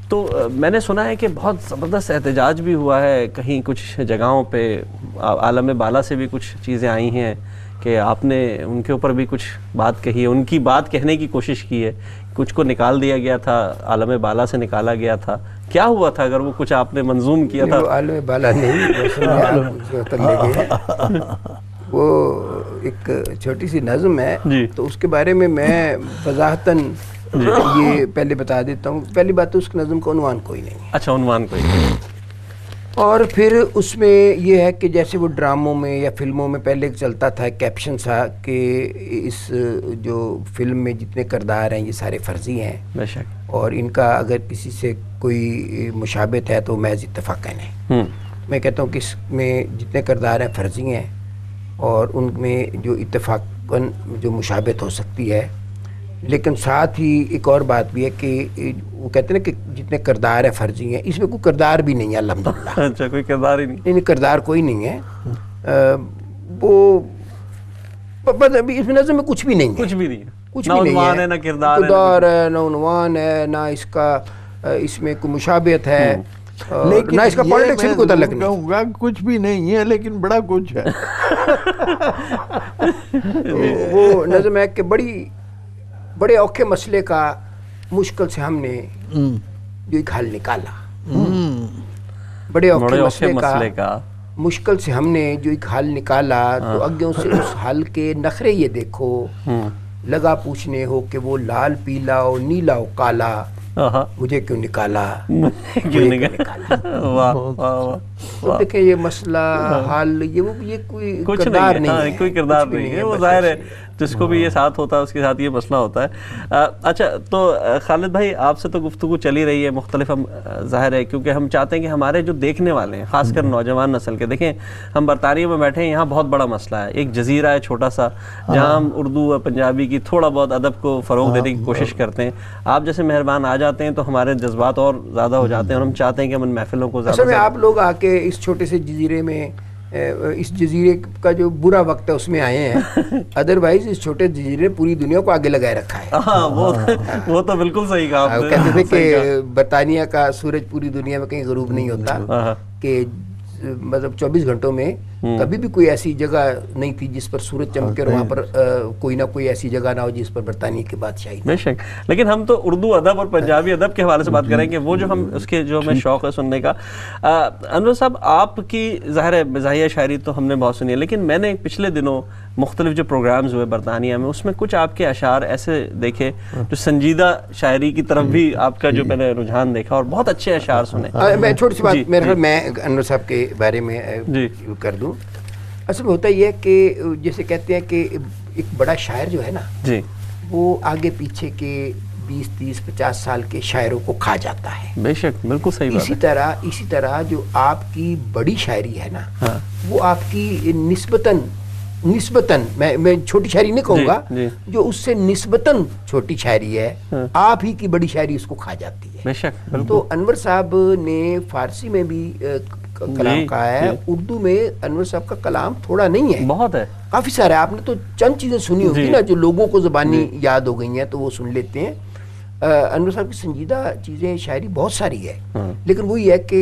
تو میں نے سنا ہے کہ بہت زبردست احتجاج بھی ہوا ہے کہیں کچھ جگہوں پہ, عالم بالا سے بھی کچھ چیزیں آئی ہیں کہ آپ نے ان کے اوپر بھی کچھ بات کہی ہے, ان کی بات کہنے کی کوشش کی ہے, کچھ کو نکال دیا گیا تھا, عالم بالا سے نکالا گیا تھا, کیا ہوا تھا اگر وہ کچھ آپ نے منظوم کیا تھا؟ عالم بالا نہیں, وہ ایک چھوٹی سی نظم ہے تو اس کے بارے میں وضاحتاً یہ پہلے بتا دیتا ہوں. پہلی بات تو اس نظم کا عنوان کوئی نہیں ہے. اچھا, عنوان کوئی نہیں. اور پھر اس میں یہ ہے کہ جیسے وہ ڈراموں میں یا فلموں میں پہلے چلتا تھا کیپشن سا کہ اس جو فلم میں جتنے کردار ہیں یہ سارے فرضی ہیں, بے شک, اور ان کا اگر کسی سے کوئی مشابہت ہے تو محض اتفاقاً ہے. میں کہتا ہوں کہ اس میں جتنے کردار ہیں فرضی ہیں, اور ان میں جو اتفاقاً جو مشابہت ہو سکتی ہے, لیکن ساتھ ہی ایک اور بات بھی ہے کہ وہ کہتے ہیں نا کہ جتنے کردار ہیں فرضی ہیں, اس میں کوئی کردار بھی نہیں ہے الحمدللہ. اچھا, کوئی کردار ہی نہیں؟ نہیں, کردار کوئی نہیں ہے. وہ ابھی اس نظم میں کچھ بھی نہیں ہے, کچھ بھی نہیں ہے, کچھ بھی نہیں ہے, نہ کردار ہے, نہ عنوان ہے, نہ اس کا اس میں کوئی مشابہت ہے, لیکن نہ اس کا پالیٹکس سے کوئی تعلق نہیں. کہوں گا کچھ بھی نہیں ہے لیکن بڑا کچھ ہے. وہ نظم ہے کہ بڑے اوکھے مسئلے کا مشکل سے ہم نے جو ایک حل نکالا. بڑے اوکھے مسئلے کا مشکل سے ہم نے جو ایک حل نکالا, تو اگیوں سے اس حل کے نخرے یہ دیکھو, لگا پوچھنے ہو کہ وہ لال پیلا اور نیلا اور کالا, مجھے کیوں نکالا, کیوں نکالا. تو دیکھیں یہ مسئلہ حل یہ کوئی کردار نہیں ہے, کوئی کردار نہیں ہے. وہ ظاہر ہے جس کو بھی یہ ساتھ ہوتا ہے اس کے ساتھ یہ مسئلہ ہوتا ہے. اچھا, تو خالد بھائی آپ سے تو گفتگو چلی رہی ہے مختلف, ہم ظاہر ہے کیونکہ ہم چاہتے ہیں کہ ہمارے جو دیکھنے والے ہیں خاص کر نوجوان نسل کے, دیکھیں ہم برطانیہ میں بیٹھے ہیں, یہاں بہت بڑا مسئلہ ہے, ایک جزیرہ ہے چھوٹا سا جہاں ہم اردو اور پنجابی کی تھوڑا بہت ادب کو فروغ دینے کی کوشش کرتے ہیں. آپ جیسے مہربان آ جاتے ہیں تو ہمارے جذبات اور زیادہ ہو جاتے ہیں, اور ہم چاہتے ہیں کہ ہم ان محفلوں کو زیادہ سے آپ لوگ آ کے اس چھوٹے سے جزیرے میں, اس جزیرے کا جو برا وقت ہے اس میں آئے ہیں, ادروائز اس چھوٹے جزیرے پوری دنیا کو آگے لگائے رکھا ہے. وہ تو بالکل صحیح کہا آپ نے. کہتے تھے کہ برطانیہ کا سورج پوری دنیا میں کہیں غروب نہیں ہوتا, کہ مطلب 24 گھنٹوں میں کبھی بھی کوئی ایسی جگہ نہیں تھی جس پر سورج چمکے اور وہاں پر کوئی نہ کوئی ایسی جگہ نہ ہو جس پر برطانیہ کی بادشاہی. بے شک, لیکن ہم تو اردو ادب اور پنجابی ادب کے حوالے سے بات کریں کہ وہ جو ہم اس کے جو ہمیں شوق ہے سننے کا. انور صاحب, آپ کی ظاہر ہے مزاحیہ شاعری تو ہم نے بہت سنی ہے, لیکن میں نے پچھلے دنوں مختلف جو پروگرامز ہوئے برطانیہ میں, اس میں کچھ آپ کے اشعار ایسے دیکھے جو سنجیدہ شاعری کی طرف بھی آپ کا جو میں نے رجحان دیکھا, اور بہت اچھے اشعار سنے. میں چھوٹی سی بات میرے خیال میں انور صاحب کے بارے میں کر دوں. اصل میں ہوتا یہ ہے کہ جیسے کہتے ہیں کہ ایک بڑا شاعر جو ہے نا, وہ آگے پیچھے کے 20, 30, 50 سال کے شاعروں کو کھا جاتا ہے. بے شک, بالکل صحیح بات ہے. اسی طرح جو آپ کی بڑی شاعری ہے نا, وہ آپ کی نسبتاً میں چھوٹی شاعری نہیں کہوں گا, جو اس سے نسبتاً چھوٹی شاعری ہے, آپ ہی کی بڑی شاعری اس کو کھا جاتی ہے. بے شک. تو انور صاحب نے فارسی میں بھی کلام کہا ہے, اردو میں انور صاحب کا کلام تھوڑا نہیں ہے, بہت ہے, کافی سارا. آپ نے تو چند چیزیں سنی ہوگی نا جو لوگوں کو زبانی یاد ہو گئی ہیں تو وہ سن لیتے ہیں. انور صاحب کی سنجیدہ چیزیں شاعری بہت ساری ہے, لیکن وہی ہے کہ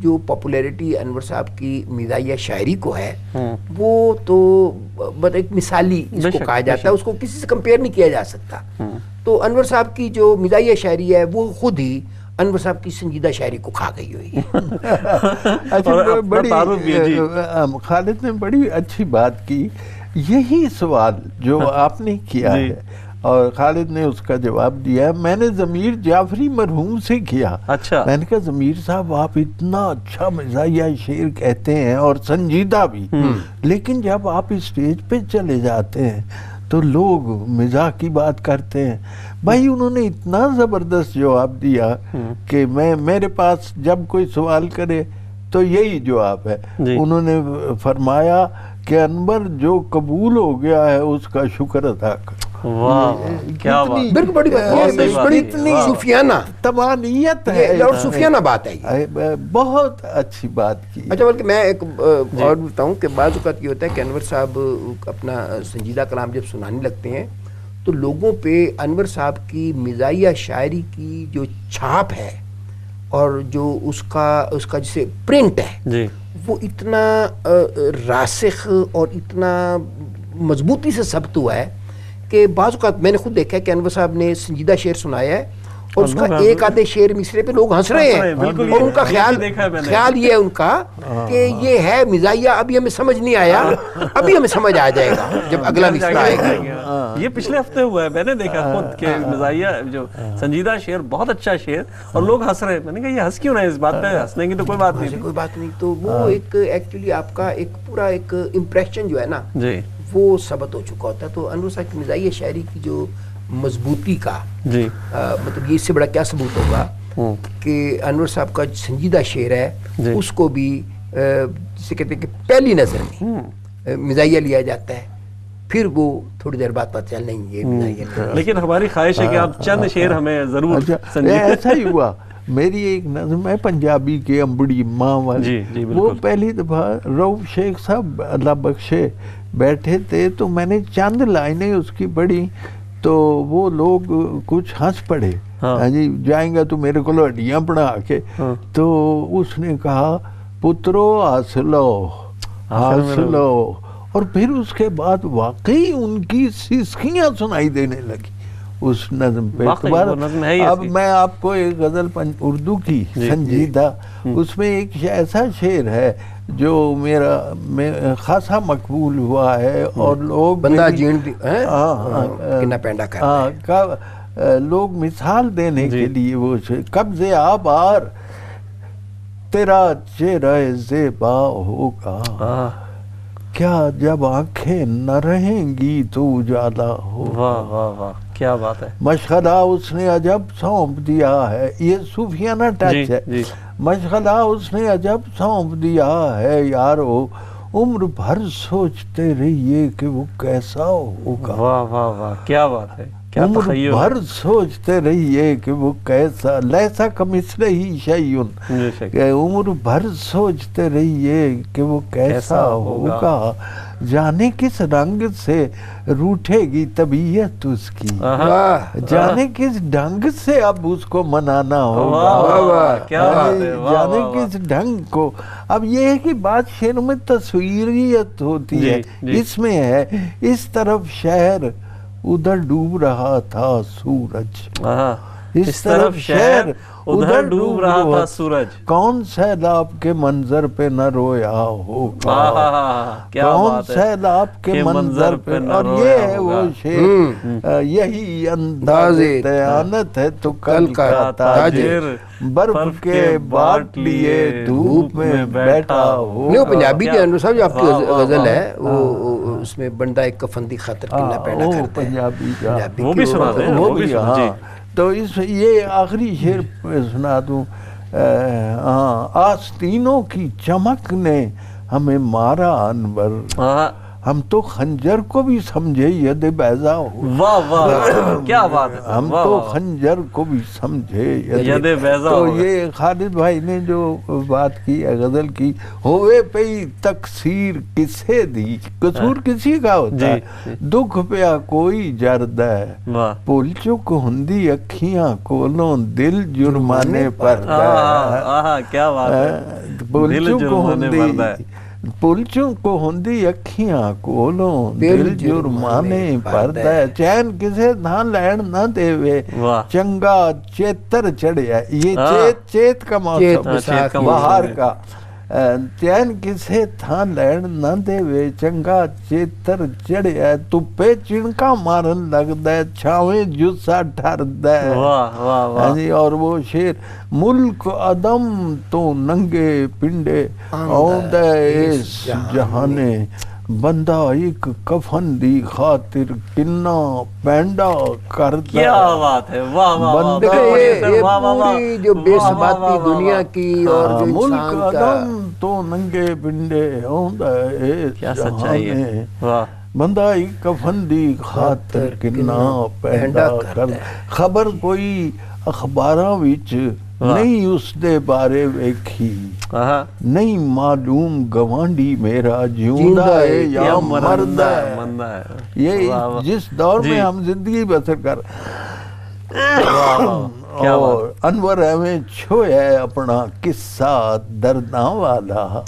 جو پاپولیرٹی انور صاحب کی مزاحیہ شاعری کو ہے, وہ تو ایک مثالی اس کو کہا جاتا ہے, اس کو کسی سے کمپیئر نہیں کیا جا سکتا. تو انور صاحب کی جو مزاحیہ شاعری ہے وہ خود ہی انور صاحب کی سنجیدہ شاعری کو کھا گئی ہوئی ہے. خالد نے بڑی اچھی بات کی. یہی سوال جو آپ نے کیا ہے اور خالد نے اس کا جواب دیا ہے, میں نے ضمیر جعفری مرحوم سے کیا. اچھا, میں نے کہا ضمیر صاحب آپ اتنا اچھا مزاحیہ شعر کہتے ہیں اور سنجیدہ بھی, لیکن جب آپ اسٹیج پہ چلے جاتے ہیں تو لوگ مزاح کی بات کرتے ہیں. بھائی انہوں نے اتنا زبردست جواب دیا کہ میرے پاس جب کوئی سوال کرے تو یہی جواب ہے. انہوں نے فرمایا کہ انور جو قبول ہو گیا ہے اس کا شکر ادا کر. کیا بات, بالکل بڑی صوفیانہ تمانیت ہے اور صوفیانہ بات ہے, بہت اچھی بات کی. اچھا, بلکہ میں ایک اور بتاؤں کہ بعض اوقات یہ ہوتا ہے کہ انور صاحب اپنا سنجیدہ کلام جب سنانے لگتے ہیں تو لوگوں پہ انور صاحب کی مزاحیہ شاعری کی جو چھاپ ہے اور جو اس کا جسے پرنٹ ہے, وہ اتنا راسخ اور اتنا مضبوطی سے ثبت ہوا ہے کہ بعض اوقات میں نے خود دیکھا ہے کہ انور صاحب نے سنجیدہ شعر سنایا ہے اور اس کا ایک آدھے شعر مصرے پہ لوگ ہنس رہے ہیں اور ان کا خیال یہ ہے ان کا کہ یہ ہے مزاحیہ، ابھی ہمیں سمجھ نہیں آیا، ابھی ہمیں سمجھ آ جائے گا جب اگلا مصرع آئے گا. یہ پچھلے ہفتے ہوا ہے، میں نے دیکھا خود کہ مزاحیہ جو سنجیدہ شعر بہت اچھا شعر اور لوگ ہنس رہے ہیں. میں نے کہا یہ ہنس کیوں رہے ہیں، اس بات پہ ہنسنے کی تو کوئی بات نہیں. کوئی بات نہیں. تو وہ ایک ایکچولی آپ کا ایک پورا ایک امپریشن جو ہے نا جی وہ ثبت ہو چکا ہوتا ہے. تو انور صاحب کی مزاحیہ شاعری کی جو مضبوطی کا جی مطلب یہ اس سے بڑا کیا ثبوت ہوگا کہ انور صاحب کا سنجیدہ شعر ہے اس کو بھی جسے کہتے ہیں کہ پہلی نظر میں مزاحیہ لیا جاتا ہے، پھر وہ تھوڑی دیر بعد پتہ چل نہیں یہ مزاحیہ. لیکن ہماری خواہش ہے کہ آپ چند شعر ہمیں ضرور سنجیدہ. ایسا ہی ہوا. میری ایک نظم ہے پنجابی کے امبڑی ماں والی، وہ پہلی دفعہ رؤف شیخ صاحب اللہ بخشے بیٹھے تھے تو میں نے چند لائنیں اس کی پڑھی تو وہ لوگ کچھ ہنس پڑے. ہاں جی جائیں گا تو میرے کو ہڈیاں پڑھا کے. تو اس نے کہا پترو حاصلو حاصلو، اور پھر اس کے بعد واقعی ان کی سسکیاں سنائی دینے لگی اس نظم پہ. اب میں آپ کو ایک غزل اردو کی سنجیدہ، اس میں ایک ایسا شعر ہے جو میرا خاصا مقبول ہوا ہے اور لوگ بندہ لوگ مثال دینے کے لیے وہ قبضے آبار تیرا چہرہ زیبا ہوگا، کیا جب آنکھیں نہ رہیں گی تو اجالا ہوگا. واہ واہ واہ کیا بات ہے. مشغلہ اس نے عجب سونپ دیا ہے، یہ صوفیانہ ٹچ ہے. مشغلہ اس نے عجب سونپ دیا ہے یارو، عمر بھر سوچتے رہیے کہ وہ کیسا ہوگا. واہ واہ واہ کیا بات ہے. عمر بھر سوچتے رہیے کہ وہ کیسا، لیسا کمثلہ شیء، کہ عمر بھر سوچتے رہیے کہ وہ کیسا ہوگا، جانے کس رنگ سے روٹھے گی طبیعت اس کی، جانے کس ڈھنگ سے اب اس کو منانا ہوگا، جانے کس ڈھنگ کو. اب یہ ہے کہ بات شعر میں تصویریت ہوتی ہے، اس میں ہے اس طرف شہر ادھر ڈوب رہا تھا سورج، اس طرف شہر ادھر ڈوب رہا تھا سورج، کون سیلاب کے منظر پہ نہ رویا ہوگا، کون سیلاب کے منظر پہ. اور یہ ہے وہ شعر، یہی انداز دیانت ہے تو کل کا تاجر برف کے باٹ لیے دھوپ میں بیٹھا ہو. نہیں وہ پنجابی کے انور صاحب جو آپ کی غزل ہے وہ اس میں بندہ ایک کفندی خاطر کنہ پیدا کرتا ہے، پنجابی کا وہ بھی سنا دیں. وہ بھی ہاں. تو اس یہ آخری شعر سنا دوں. آستینوں کی چمک نے ہمیں مارا انور، ہم تو خنجر کو بھی سمجھے ید بیضا ہو. واہ واہ کیا بات ہے. ہم تو خنجر کو بھی سمجھے ید بیضا. تو یہ خالد بھائی نے جو بات کی ہے غزل کی، ہوئے پہ تقصیر کسے دی، قصور کسی کا ہوتا ہے، دکھ پیا کوئی جرد ہے، پل چک ہندی اکھیاں کولوں دل جرمانے پردہ ہے. کیا بات ہے. پل چک ہندی پلچوں کو ہندی اکھیاں کولوں دل جرمانے پردہ، چین کسے تھا لین نہ دیوے چنگا چیتر چڑھیا. یہ چیت کا موسم بہار کا، چین کسے تھا لین نہ دیوے چنگا چیتر چڑھیا، تپے چنکا مارن لگدا ہے چھاویں جسا ٹھردا ہے. اور وہ شعر، ملک عدم تو ننگے پنڈے آؤندا اس جہانے، بندہ ایک کفن دی خاطر کنا پینڈا کردا. کیا بات ہے. واہ واہ یہ پوری جو بے ثباتی دنیا کی اور جو ملک عدم تو ننگے پنڈے آؤندا اس جہانے، بندہ ایک کفن دی خاطر کنا پینڈا کردا. خبر کوئی اخباراں وچ نہیں اس دے بارے ویکھی، نہیں معلوم گوانڈی میرا جیوندا ہے یا مردہ ہے. یہ جس دور میں ہم زندگی بسر کر اور انور ایویں چھویا اپنا قصہ درداں والا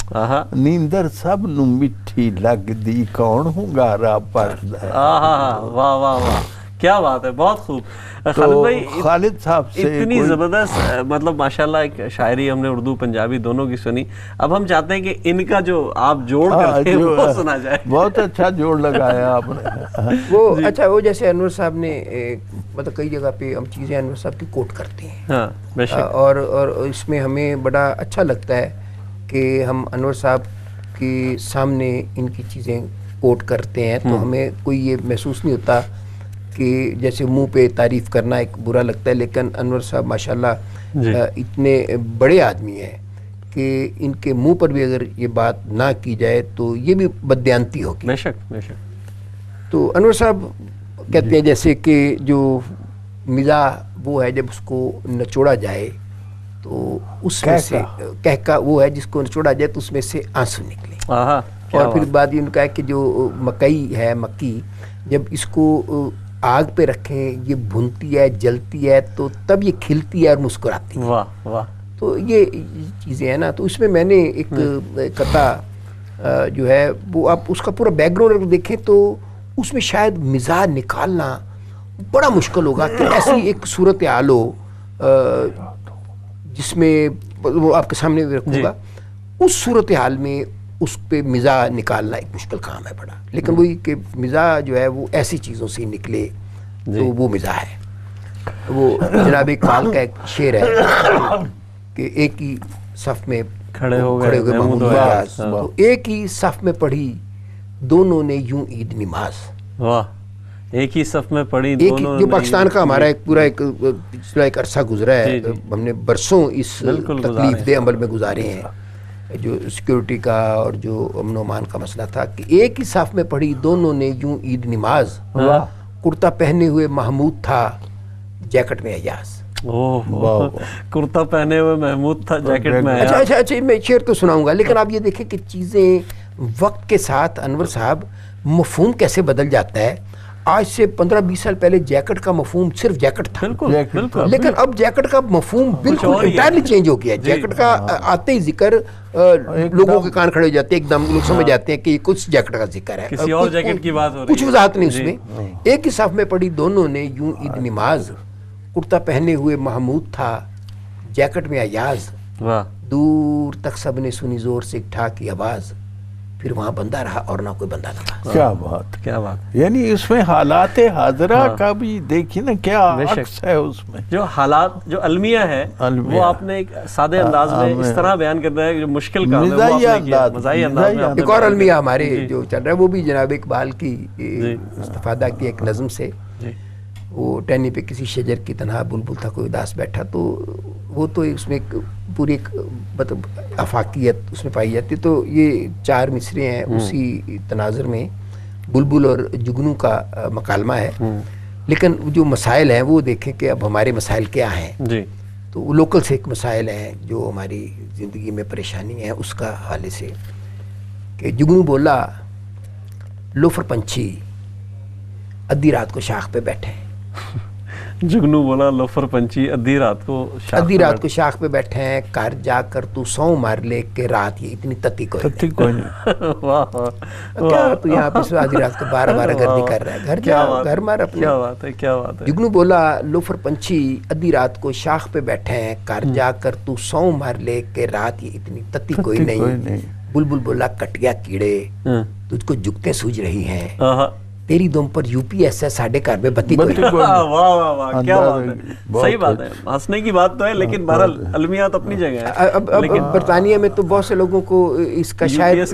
نیندر سب نو مٹھی لگ دی کون ہنگارا پڑدا ہے. واہ واہ واہ کیا بات ہے, بہت خوب. خالد بھائی خالد صاحب سے اتنی زبردست مطلب ماشاءاللہ ایک شاعری ہم نے اردو پنجابی دونوں کی سنی. اب ہم چاہتے ہیں کہ ان کا جو آپ جوڑ کرتے ہیں وہ سنا جائے. بہت اچھا جوڑ لگایا آپ نے وہ. اچھا وہ جیسے انور صاحب نے مطلب کئی جگہ پہ ہم چیزیں انور صاحب کی کوٹ کرتے ہیں اور اس میں ہمیں بڑا اچھا لگتا ہے کہ ہم انور صاحب کے سامنے ان کی چیزیں کوٹ کرتے ہیں تو ہمیں کوئی یہ محسوس نہیں ہوتا کہ جیسے منہ پہ تعریف کرنا ایک برا لگتا ہے. لیکن انور صاحب ماشاءاللہ اتنے بڑے آدمی ہیں کہ ان کے منہ پر بھی اگر یہ بات نہ کی جائے تو یہ بھی بددیانتی ہوگی. بے شک بے شک. تو انور صاحب کہتے ہیں جیسے کہ جو مزاح وہ ہے جب اس کو نچوڑا جائے تو اس میں سے کہکا وہ ہے جس کو نچوڑا جائے تو اس میں سے آنسو نکلے. اور پھر بعد یہ ان کا ہے کہ جو مکئی ہے مکی جب اس کو آگ پہ رکھیں یہ بھنتی ہے جلتی ہے تو تب یہ کھلتی ہے اور مسکراتی ہے. واہ واہ. تو یہ چیزیں ہیں نا. تو اس میں میں نے ایک قطعہ جو ہے وہ آپ اس کا پورا بیک گراؤنڈ دیکھیں تو اس میں شاید مزاج نکالنا بڑا مشکل ہوگا کہ ایسی ایک صورتحال ہو جس میں وہ آپ کے سامنے رکھوں گا. اس صورتحال میں اس پہ مزاح نکالنا ایک مشکل کام ہے بڑا. لیکن وہی کہ مزاح جو ہے وہ ایسی چیزوں سے نکلے تو وہ مزاح ہے. وہ جناب اقبال کا ایک شعر ہے کہ ایک ہی صف میں کھڑے ہو گئے محمود و ایاز تو ایک ہی صف میں پڑھی دونوں نے یوں عید نماز. واہ. ایک ہی صف میں پڑھی دونوں. جو پاکستان کا ہمارا ایک پورا ایک عرصہ گزرا ہے ہم نے برسوں اس تکلیف دہ عمل میں گزارے ہیں جو سیکیورٹی کا اور جو امن و امان کا مسئلہ تھا کہ ایک ہی صف میں پڑھی دونوں نے یوں عید نماز. کرتا پہنے ہوئے محمود تھا جیکٹ میں ایاز. کرتا پہنے ہوئے محمود تھا جیکٹ میں ایاز. اچھا میں شعر تو سناؤں گا لیکن آپ یہ دیکھیں کہ چیزیں وقت کے ساتھ انور صاحب مفہوم کیسے بدل جاتا ہے. آج سے 15-20 سال پہلے جیکٹ کا مفہوم صرف جیکٹ تھا لیکن اب جیکٹ کا مفہوم بالکل انٹائرلی چینج ہو گیا ہے. جیکٹ کا آتے ہی ذکر لوگوں کے کان کھڑے ہو جاتے ہیں ایک دم. لوگ سمجھ جاتے ہیں کہ یہ کچھ جیکٹ کا ذکر ہے کسی اور جیکٹ کی بات ہو رہی ہے. کچھ وضاحت نہیں اس میں. ایک ہی صف میں پڑھی دونوں نے یوں عید نماز. کرتا پہنے ہوئے محمود تھا جیکٹ میں ایاز. دور تک سب نے سنی زور سے ایک ٹھا کی آواز. پھر وہاں بندہ رہا اور نہ کوئی بندہ نہ. کیا بات کیا بات. یعنی اس میں حالات حاضرہ کا بھی دیکھیے نا کیا عکس ہے اس میں. جو حالات جو المیہ ہے وہ آپ نے ایک سادے انداز میں اس طرح بیان کرنا ہے جو مشکل کام ہے. مزاحی انداز میں. ایک اور المیہ ہمارے جو چل رہا ہے وہ بھی جناب اقبال کی استفادہ کی ایک نظم سے. وہ ٹہنی پہ کسی شجر کی تنہا بلبل تھا کوئی اداس بیٹھا. تو وہ تو اس میں ایک پوری ایک مطلب افاقیت اس میں پائی جاتی. تو یہ 4 مصرے ہیں اسی تناظر میں بلبل اور جگنو کا مکالمہ ہے. لیکن جو مسائل ہیں وہ دیکھیں کہ اب ہمارے مسائل کیا ہیں. تو وہ لوکل سے ایک مسائل ہیں جو ہماری زندگی میں پریشانی ہے اس کا حوالے سے کہ جگنو بولا لوفر پنچھی ادھی رات کو شاخ پہ بیٹھے. جگنو بولا لوفر پنچھی ادھی رات کو شاخ پہ بیٹھے ہیں گھر جا کر تو سو مار لے کہ رات یہ اتنی تتی کوئی کیا تو یہاں پہ آدھی رات کو 12 گردی کر رہا ہے. گھر جا گھر مار اپنی. کیا بات ہے کیا بات ہے. جگنو بولا لوفر پنچھی ادھی رات کو شاخ پہ بیٹھے ہیں گھر جا کر تو سو مار لے کہ رات یہ اتنی تتی کوئی نہیں. بلبل بولا کٹیا کیڑے تجھ کو جگتے سوج رہی ہیں تیری دم پر یو پی ایس ہے ساڑھے گھر میں بتی کوئی. واہ واہ واہ کیا بات ہے. صحیح بات ہے. ہنسنے کی بات تو ہے لیکن بہرحال المیات اپنی جگہ ہے. اب برطانیہ میں تو بہت سے لوگوں کو اس کا شاید یو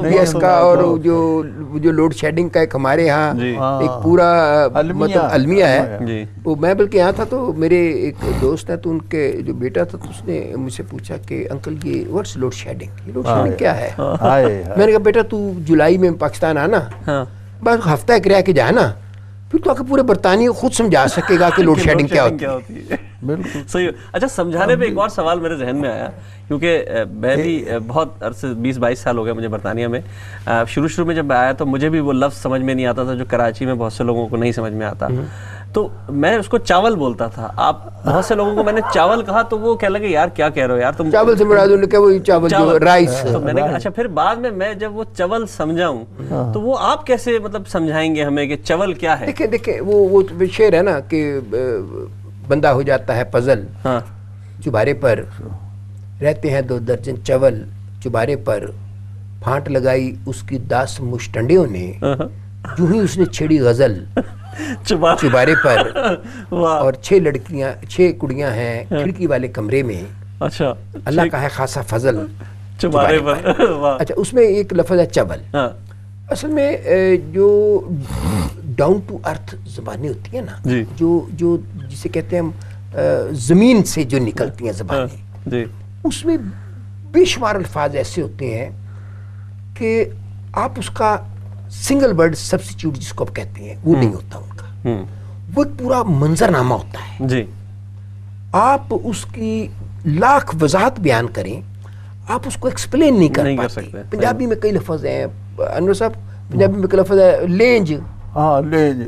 پی ایس کا اور جو لوڈ شیڈنگ کا ایک ہمارے ہاں ایک پورا مطلب المیہ ہے. وہ میں بلکہ یہاں تھا تو میرے ایک دوست ہے تو ان کے جو بیٹا تھا تو اس نے مجھ سے پوچھا کہ انکل یہ واٹس لوڈ شیڈنگ. یہ لوڈ شیڈنگ کیا ہے. میں نے کہا بیٹا تو جولائی میں پاکستان آنا بس ہفتہ ایک رہ کے جائے نا پھر تو آکے پورے برطانیہ خود سمجھا سکے گا کہ لوڈ شیڈنگ کیا ہوتی ہے. بالکل صحیح. اچھا سمجھانے پہ ایک اور سوال میرے ذہن میں آیا کیونکہ میں بھی بہت عرصے 20-22 سال ہو گئے مجھے برطانیہ میں. شروع میں جب میں آیا تو مجھے بھی وہ لفظ سمجھ میں نہیں آتا تھا جو کراچی میں بہت سے لوگوں کو نہیں سمجھ میں آتا. تو میں اس کو چاول بولتا تھا. آپ بہت سے لوگوں کو میں نے چاول کہا تو وہ کہنے لگے یار کیا کہہ رہے ہو یار تم, چاول سے مراد انہوں نے کہا وہ چاول جو رائس. تو میں نے کہا اچھا, پھر بعد میں جب وہ چاول سمجھاؤں تو وہ آپ کیسے مطلب سمجھائیں گے ہمیں کہ چاول کیا ہے؟ دیکھیں وہ شعر ہے نا کہ بندہ ہو جاتا ہے پزل چبارے پر, رہتے ہیں 2 درجن چول چبارے پر, پھانٹ لگائی اس کی 10 مشٹنڈیوں نے, جو ہی اس نے چھیڑی غزل چبارے پر, اور 6 کڑیاں ہیں کھڑکی والے کمرے میں, اچھا اللہ کا ہے خاصا فضل چبارے پر. اچھا, اس میں ایک لفظ ہے چول. اصل میں جو ڈاؤن ٹو ارتھ زبانیں ہوتی ہیں نا, جو جسے کہتے ہیں ہم زمین سے جو نکلتی ہیں زبانیں, اس میں بے شمار الفاظ ایسے ہوتے ہیں کہ آپ اس کا سنگل ورڈ سبسٹیٹیوٹ جس کو آپ کہتے ہیں وہ نہیں ہوتا ان کا, وہ ایک پورا منظرنامہ ہوتا ہے. جی, آپ اس کی لاکھ وضاحت بیان کریں, آپ اس کو ایکسپلین نہیں کر پاتے. پنجابی میں کئی لفظ ہیں انور صاحب, پنجابی میں کئی لفظ ہے لینج. ہاں لینج,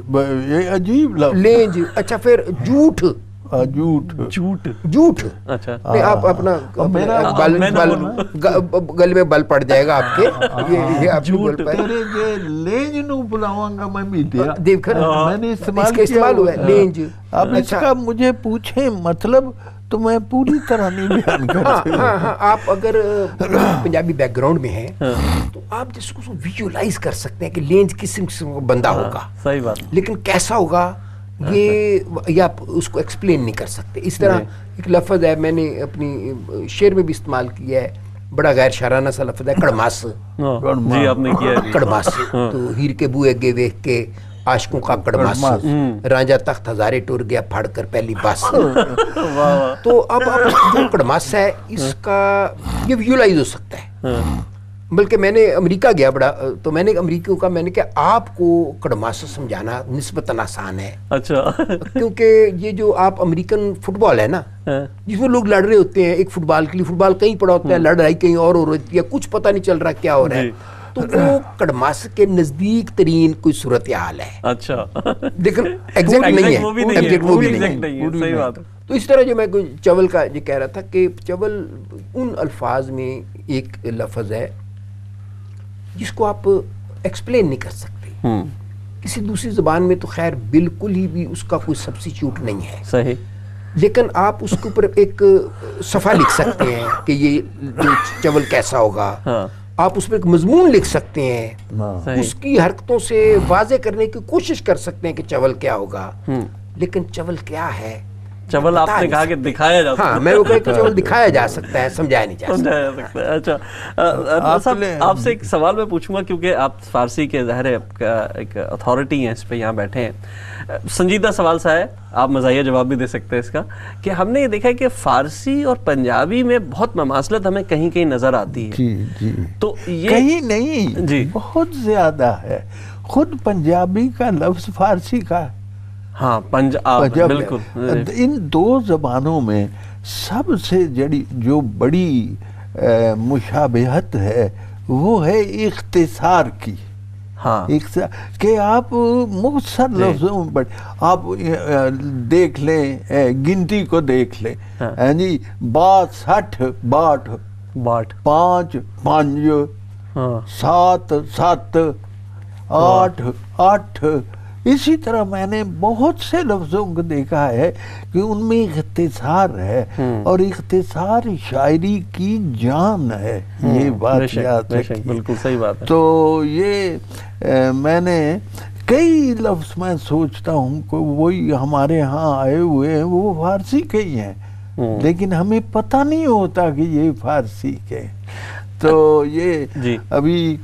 یہ عجیب لفظ لینج. اچھا, پھر جھوٹ. جھوٹ. اچھا, آپ اپنا گل میں بل پڑ جائے گا آپ کے. لینج نو بلاواں گا میں بھی دیا, میں نے استعمال ہوا ہے لینج. اب اس کا مجھے پوچھیں مطلب تو میں پوری طرح نہیں بیان کر سکتا. ہاں, آپ اگر پنجابی بیک گراؤنڈ میں ہیں تو آپ جس کو ویژولائز کر سکتے ہیں کہ لینج کس قسم کا بندہ ہوگا. صحیح بات. لیکن کیسا ہوگا یہ آپ اس کو ایکسپلین نہیں کر سکتے. اس طرح ایک لفظ ہے, میں نے اپنی شعر میں بھی استعمال کیا ہے, بڑا غیر شاعرانہ سا لفظ ہے کڑماس. جی آپ نے کیا ہے کڑماس. تو ہیر کے بوئے گے ویکھ کے عاشقوں کا کڑماس, رانجھا تخت ہزارے ٹور گیا پھاڑ کر پہلی باس. تو اب جو کڑماس ہے اس کا یہ ویژولائز ہو سکتا ہے. بلکہ میں نے امریکہ گیا بڑا, تو میں نے امریکیوں کا میں نے کہا آپ کو کڑماس سمجھانا نسبتاً آسان ہے. اچھا, کیونکہ یہ جو آپ امریکن فٹ بال ہے نا, جس میں لوگ لڑ رہے ہوتے ہیں ایک فٹ بال کے لیے, فٹ بال کہیں پڑا ہوتا ہے, لڑائی کہیں اور ہو رہی ہے, کچھ پتہ نہیں چل رہا کیا ہو رہا ہے, تو وہ کڑماس کے نزدیک ترین کوئی صورتحال ہے. اچھا, لیکن ایگزیکٹ نہیں ہے, وہ بھی نہیں. صحیح بات. تو اس طرح جو میں چول کا یہ کہہ رہا تھا کہ چول ان الفاظ میں ایک لفظ ہے جس کو آپ ایکسپلین نہیں کر سکتے. کسی دوسری زبان میں تو خیر بالکل ہی بھی اس کا کوئی سبسٹیٹیوٹ نہیں ہے. صحیح. لیکن آپ اس کے اوپر ایک صفحہ لکھ سکتے ہیں کہ یہ چول کیسا ہوگا. آپ اس میں ایک مضمون لکھ سکتے ہیں, اس کی حرکتوں سے واضح کرنے کی کوشش کر سکتے ہیں کہ چول کیا ہوگا. لیکن چول کیا ہے, چول آپ نے کہا کہ دکھایا جا سکتا ہے. ہاں, میں وہ کہا کہ چول دکھایا جا سکتا ہے, سمجھایا نہیں جا سکتا. اچھا, آپ سے ایک سوال میں پوچھوں گا کیونکہ آپ فارسی کے ظاہر ایک اتھارٹی ہیں اس پہ, یہاں بیٹھے ہیں. سنجیدہ سوال سا ہے, آپ مزاحیہ جواب بھی دے سکتے ہیں اس کا, کہ ہم نے یہ دیکھا ہے کہ فارسی اور پنجابی میں بہت مماثلت ہمیں کہیں کہیں نظر آتی ہے. جی, تو یہ کہیں نہیں جی, بہت زیادہ ہے. خود پنجابی کا لفظ فارسی کا, ہاں پنجاب بالکل. ان 2 زبانوں میں سب سے جو بڑی مشابہت ہے وہ ہے اختصار کی. ہاں, کہ آپ مختصر لفظوں میں آپ دیکھ لیں, گنتی کو دیکھ لیں جی, 62 باٹھ, 5 5, 7 7, 8 8. اسی طرح میں نے بہت سے لفظوں کو دیکھا ہے کہ ان میں اختصار ہے, اور اختصار شاعری کی جان ہے. یہ بات یاد رکھیے. بالکل صحیح بات ہے. تو یہ میں نے کئی لفظ میں سوچتا ہوں کہ وہی ہمارے ہاں آئے ہوئے ہیں وہ فارسی کے ہی ہیں, لیکن ہمیں پتہ نہیں ہوتا کہ یہ فارسی کے. تو یہ ابھی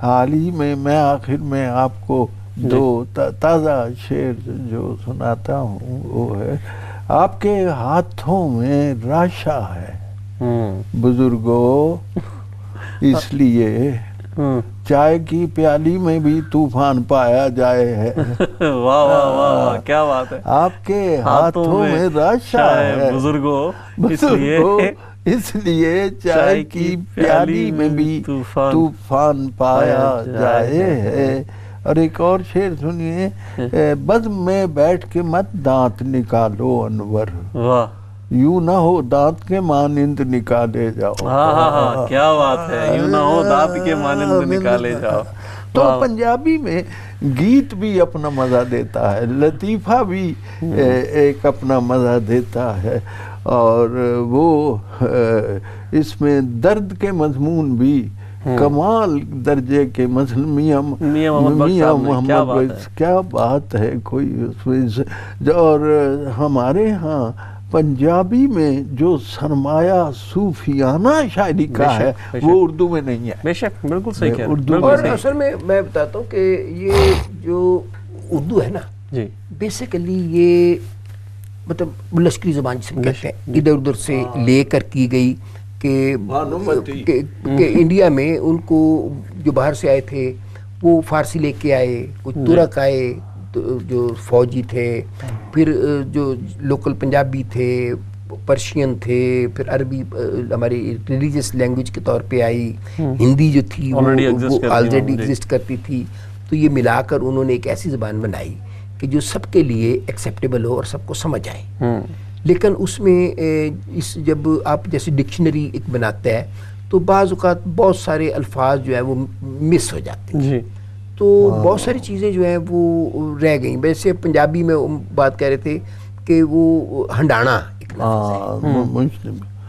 حال ہی میں آخر میں آپ کو 2 تازہ شعر جو سناتا ہوں وہ ہے, آپ کے ہاتھوں میں راشا ہے بزرگوں, اس لیے چائے کی پیالی میں بھی طوفان پایا جائے ہے. واہ واہ واہ, کیا بات ہے. آپ کے ہاتھوں میں راشا ہے بزرگوں, اس لیے چائے کی پیالی میں بھی طوفان پایا جائے ہے. اور ایک اور شعر سنیے، بزم میں بیٹھ کے مت دانت نکالو انور، واہ، یوں نہ ہو دانت کے مانند نکالے جاؤ. ہاں کیا بات ہے، یوں نہ ہو دانت کے مانند نکالے جاؤ. تو پنجابی میں گیت بھی اپنا مزہ دیتا ہے، لطیفہ بھی ایک اپنا مزہ دیتا ہے، اور وہ اس میں درد کے مضمون بھی کمال درجے کے، مثلا میاں محمد، کیا بات ہے کوئی اس میں. اور ہمارے ہاں پنجابی میں جو سرمایہ صوفیانہ شاعری کا ہے وہ اردو میں نہیں ہے. بے شک، بالکل صحیح کہہ رہے ہیں. اور اصل میں بتاتا ہوں کہ یہ جو اردو ہے نا، جی بیسیکلی یہ مطلب لشکری زبان جسے کہتے ہیں، ادھر ادھر سے لے کر کی گئی کہ انڈیا میں ان کو جو باہر سے آئے تھے وہ فارسی لے کے آئے، کچھ ترک آئے جو فوجی تھے، پھر جو لوکل پنجابی تھے، پرشین تھے، پھر عربی ہماری ریلیجیس لینگویج کے طور پہ آئی، ہندی جو تھی وہ آلریڈی ایگزسٹ کرتی تھی. تو یہ ملا کر انہوں نے ایک ایسی زبان بنائی کہ جو سب کے لیے ایکسیپٹیبل ہو اور سب کو سمجھ آئے. لیکن اس میں جب آپ جیسے ڈکشنری ایک بناتے ہیں تو بعض اوقات بہت سارے الفاظ جو ہے وہ مس ہو جاتے ہیں، تو بہت ساری چیزیں جو ہیں وہ رہ گئیں. ویسے پنجابی میں بات کہہ رہے تھے کہ وہ ہنڈانا ایک لفظ ہے،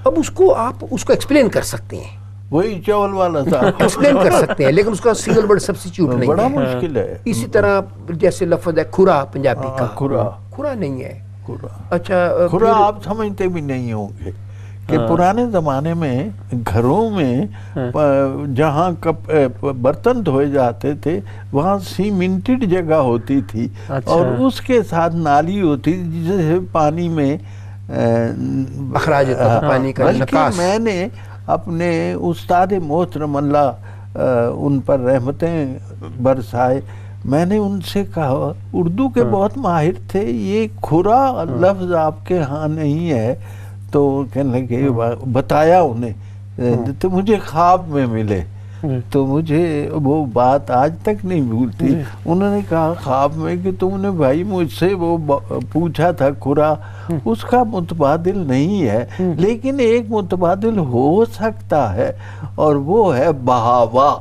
اب اس کو آپ اس کو ایکسپلین کر سکتے ہیں، وہی چاول والا تھا، ایکسپلین کر سکتے ہیں، لیکن اس کا سنگل ورڈ سبسٹیٹیوٹ نہیں ہے، بڑا مشکل ہے. اسی طرح جیسے لفظ ہے کھرا پنجابی کا، کھرا نہیں ہے. اچھا کھرا آپ سمجھتے بھی نہیں ہوں گے کہ پرانے زمانے میں گھروں میں جہاں برتن دھوئے جاتے تھے وہاں سیمنٹڈ جگہ ہوتی تھی، اور اس کے ساتھ نالی ہوتی تھی جس سے پانی میں اخراج ہوتا تھا پانی کا. بلکہ میں نے اپنے استاد محترم اللہ ان پر رحمتیں برسائے، میں نے ان سے کہا اردو کے بہت ماہر تھے، یہ کھرا لفظ آپ کے ہاں نہیں ہے. تو کہنے لگے، بتایا انہیں، تو مجھے خواب میں ملے، تو مجھے وہ بات آج تک نہیں بھولتی. انہوں نے کہا خواب میں کہ تم نے بھائی مجھ سے وہ پوچھا تھا کھرا، اس کا متبادل نہیں ہے، لیکن ایک متبادل ہو سکتا ہے، اور وہ ہے بہاوا،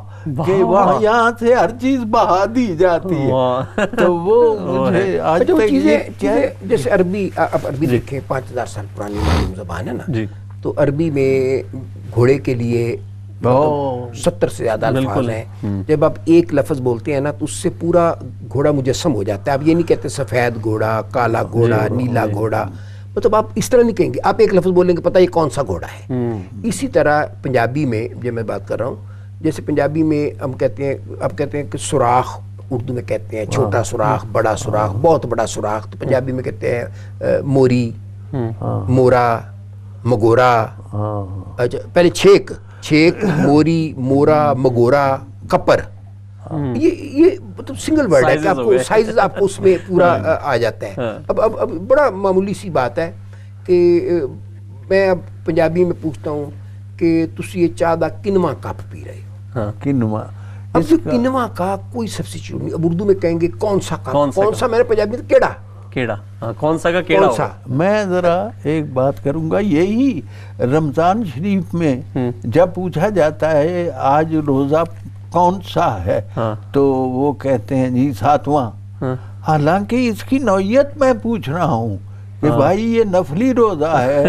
کہ وہاں یہاں سے ہر چیز بہا دی جاتی ہے. تو وہ مجھے آج تک جیسے عربی، آپ عربی دیکھیں 5000 سال پرانی معلوم زبان ہے نا، تو عربی میں گھوڑے کے لیے 70 سے زیادہ الفاظ ہیں. جب آپ ایک لفظ بولتے ہیں نا تو اس سے پورا گھوڑا مجسم ہو جاتا ہے. آپ یہ نہیں کہتے سفید گھوڑا، کالا گھوڑا، نیلا گھوڑا، مطلب آپ اس طرح نہیں کہیں گے. آپ ایک لفظ بولیں گے پتہ یہ کون سا گھوڑا ہے. اسی طرح پنجابی میں جب میں بات کر رہا ہوں، جیسے پنجابی میں ہم کہتے ہیں، آپ کہتے ہیں کہ سوراخ اردو میں کہتے ہیں چھوٹا سوراخ، بڑا سوراخ، بہت بڑا سوراخ. تو پنجابی میں کہتے ہیں موری، مورا، مگورا. اچھا پہلے چھیک، موری، مورا، مگورا، کپر. یہ مطلب سنگل ورڈ ہے کہ آپ کو سائز آپ کو اس میں پورا آ جاتا ہے. اب بڑا معمولی سی بات ہے کہ میں اب پنجابی میں پوچھتا ہوں کہ تسی یہ چاہ دا کنواں کپ پی رہے ہو. کنواں، اب کنواں کا کوئی سبسٹیٹیوٹ نہیں. اب اردو میں کہیں گے کون سا کپ، کون سا، میں نے پنجابی میں کیڑا، کون سا کا کیڑا ہوگا. میں ذرا ایک بات کروں گا، یہی رمضان شریف میں جب پوچھا جاتا ہے آج روزہ کون سا ہے، تو وہ کہتے ہیں جی 7واں. حالانکہ اس کی نوعیت میں پوچھ رہا ہوں کہ بھائی یہ نفلی روزہ ہے،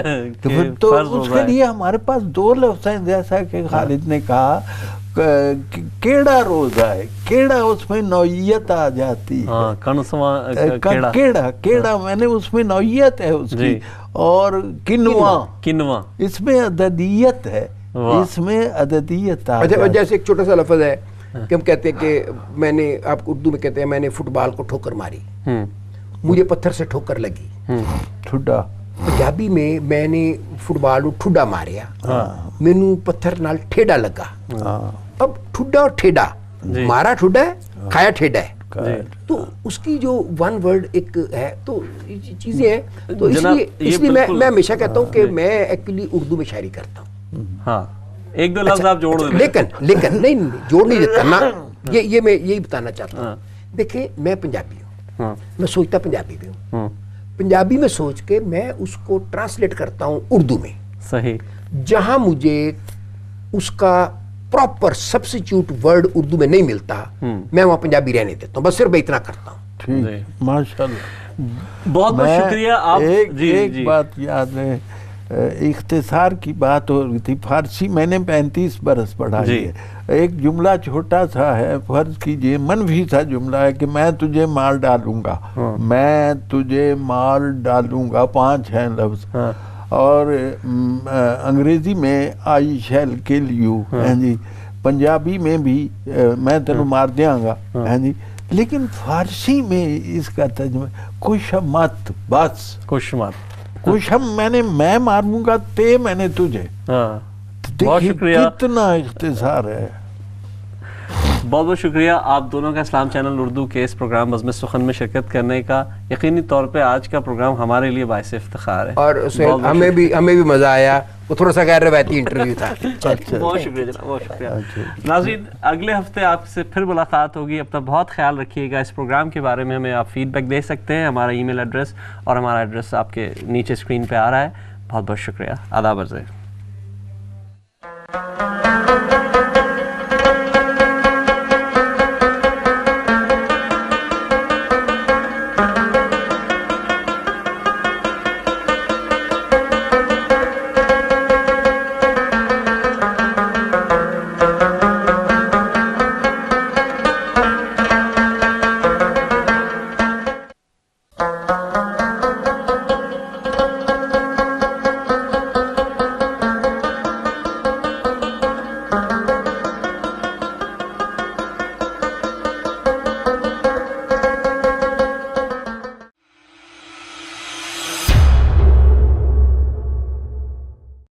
تو اس کے لیے ہمارے پاس 2 لفظ ہیں، جیسا کہ خالد نے کہا کیڑا روزہ ہے. کیڑا اس میں نوعیت آ جاتی ہے، کیڑا میں نے اس میں نوعیت ہے اس کی. اور کنواں اس میں عددیت ہے، اس میں عددیت آ جاتی ہے. جیسے ایک چھوٹا سا لفظ ہے کہ ہم کہتے ہیں کہ میں نے، آپ کو اردو میں کہتے ہیں میں نے فٹ بال کو ٹھوکر ماری، مجھے پتھر سے ٹھوکر لگی. ٹھڈا پنجابی میں نے فٹ بال کو ٹھڈا ماریا، مینوں پتھر نال ٹھیڈا لگا. اب ٹھڈا اور ٹھیڈا، مارا ٹھڈا ہے، کھایا ٹھیڈا ہے. تو اس کی جو ون ورڈ ایک ہے، تو چیزیں ہیں. تو اس لیے میں ہمیشہ کہتا ہوں کہ میں ایکچولی اردو میں شاعری کرتا ہوں. ہاں ایک دو لفظ آپ جوڑ دیں، لیکن نہیں جوڑ نہیں دیتا نا. یہ میں یہی بتانا چاہتا ہوں دیکھیں میں پنجابی ہوں، میں سوچتا پنجابی بھی ہوں، ہوں، پنجابی میں سوچ کے میں اس کو ٹرانسلیٹ کرتا ہوں اردو میں، صحیح، جہاں مجھے اس کا پراپر سبسٹیوٹ ورڈ اردو میں نہیں ملتا میں وہاں پنجابی رہنے دیتا ہوں، بس صرف میں اتنا کرتا ہوں۔ ٹھیک، ماشاءاللہ۔ بہت بہت شکریہ آپ۔ ایک بات یاد ہے، اختصار کی بات ہو رہی تھی، فارسی میں نے 35 برس پڑھائی ہے، ایک جملہ چھوٹا سا ہے، فرض کیجئے منفی سا جملہ ہے کہ میں تجھے مال ڈالوں گا، میں تجھے مال ڈالوں گا، 5 ہیں لفظ، اور انگریزی میں آئی شیل کل یو، جی، پنجابی میں بھی میں تینوں مار دیاں گا، جی، لیکن فارسی میں اس کا ترجمہ کشم مت، بس خوشمات، کشم میں ماروں گا تے میں نے تجھے۔ بہت شکریہ، کتنا اختصار ہے۔ بہت بہت شکریہ آپ دونوں کا اسلام چینل اردو کے اس پروگرام بزم سخن میں شرکت کرنے کا۔ یقینی طور پہ آج کا پروگرام ہمارے لیے باعث افتخار ہے، اور ہمیں بھی مزہ آیا، وہ تھوڑا سا غیر روایتی انٹرویو تھا۔ بہت شکریہ جناب، بہت شکریہ۔ ناظرین، اگلے ہفتے آپ سے پھر ملاقات ہوگی، اپنا بہت خیال رکھیے گا۔ اس پروگرام کے بارے میں ہمیں آپ فیڈ بیک دے سکتے ہیں، ہمارا ای میل ایڈریس اور ہمارا ایڈریس آپ کے نیچے اسکرین پہ آ رہا ہے۔ بہت بہت شکریہ، آداب عرض ہے۔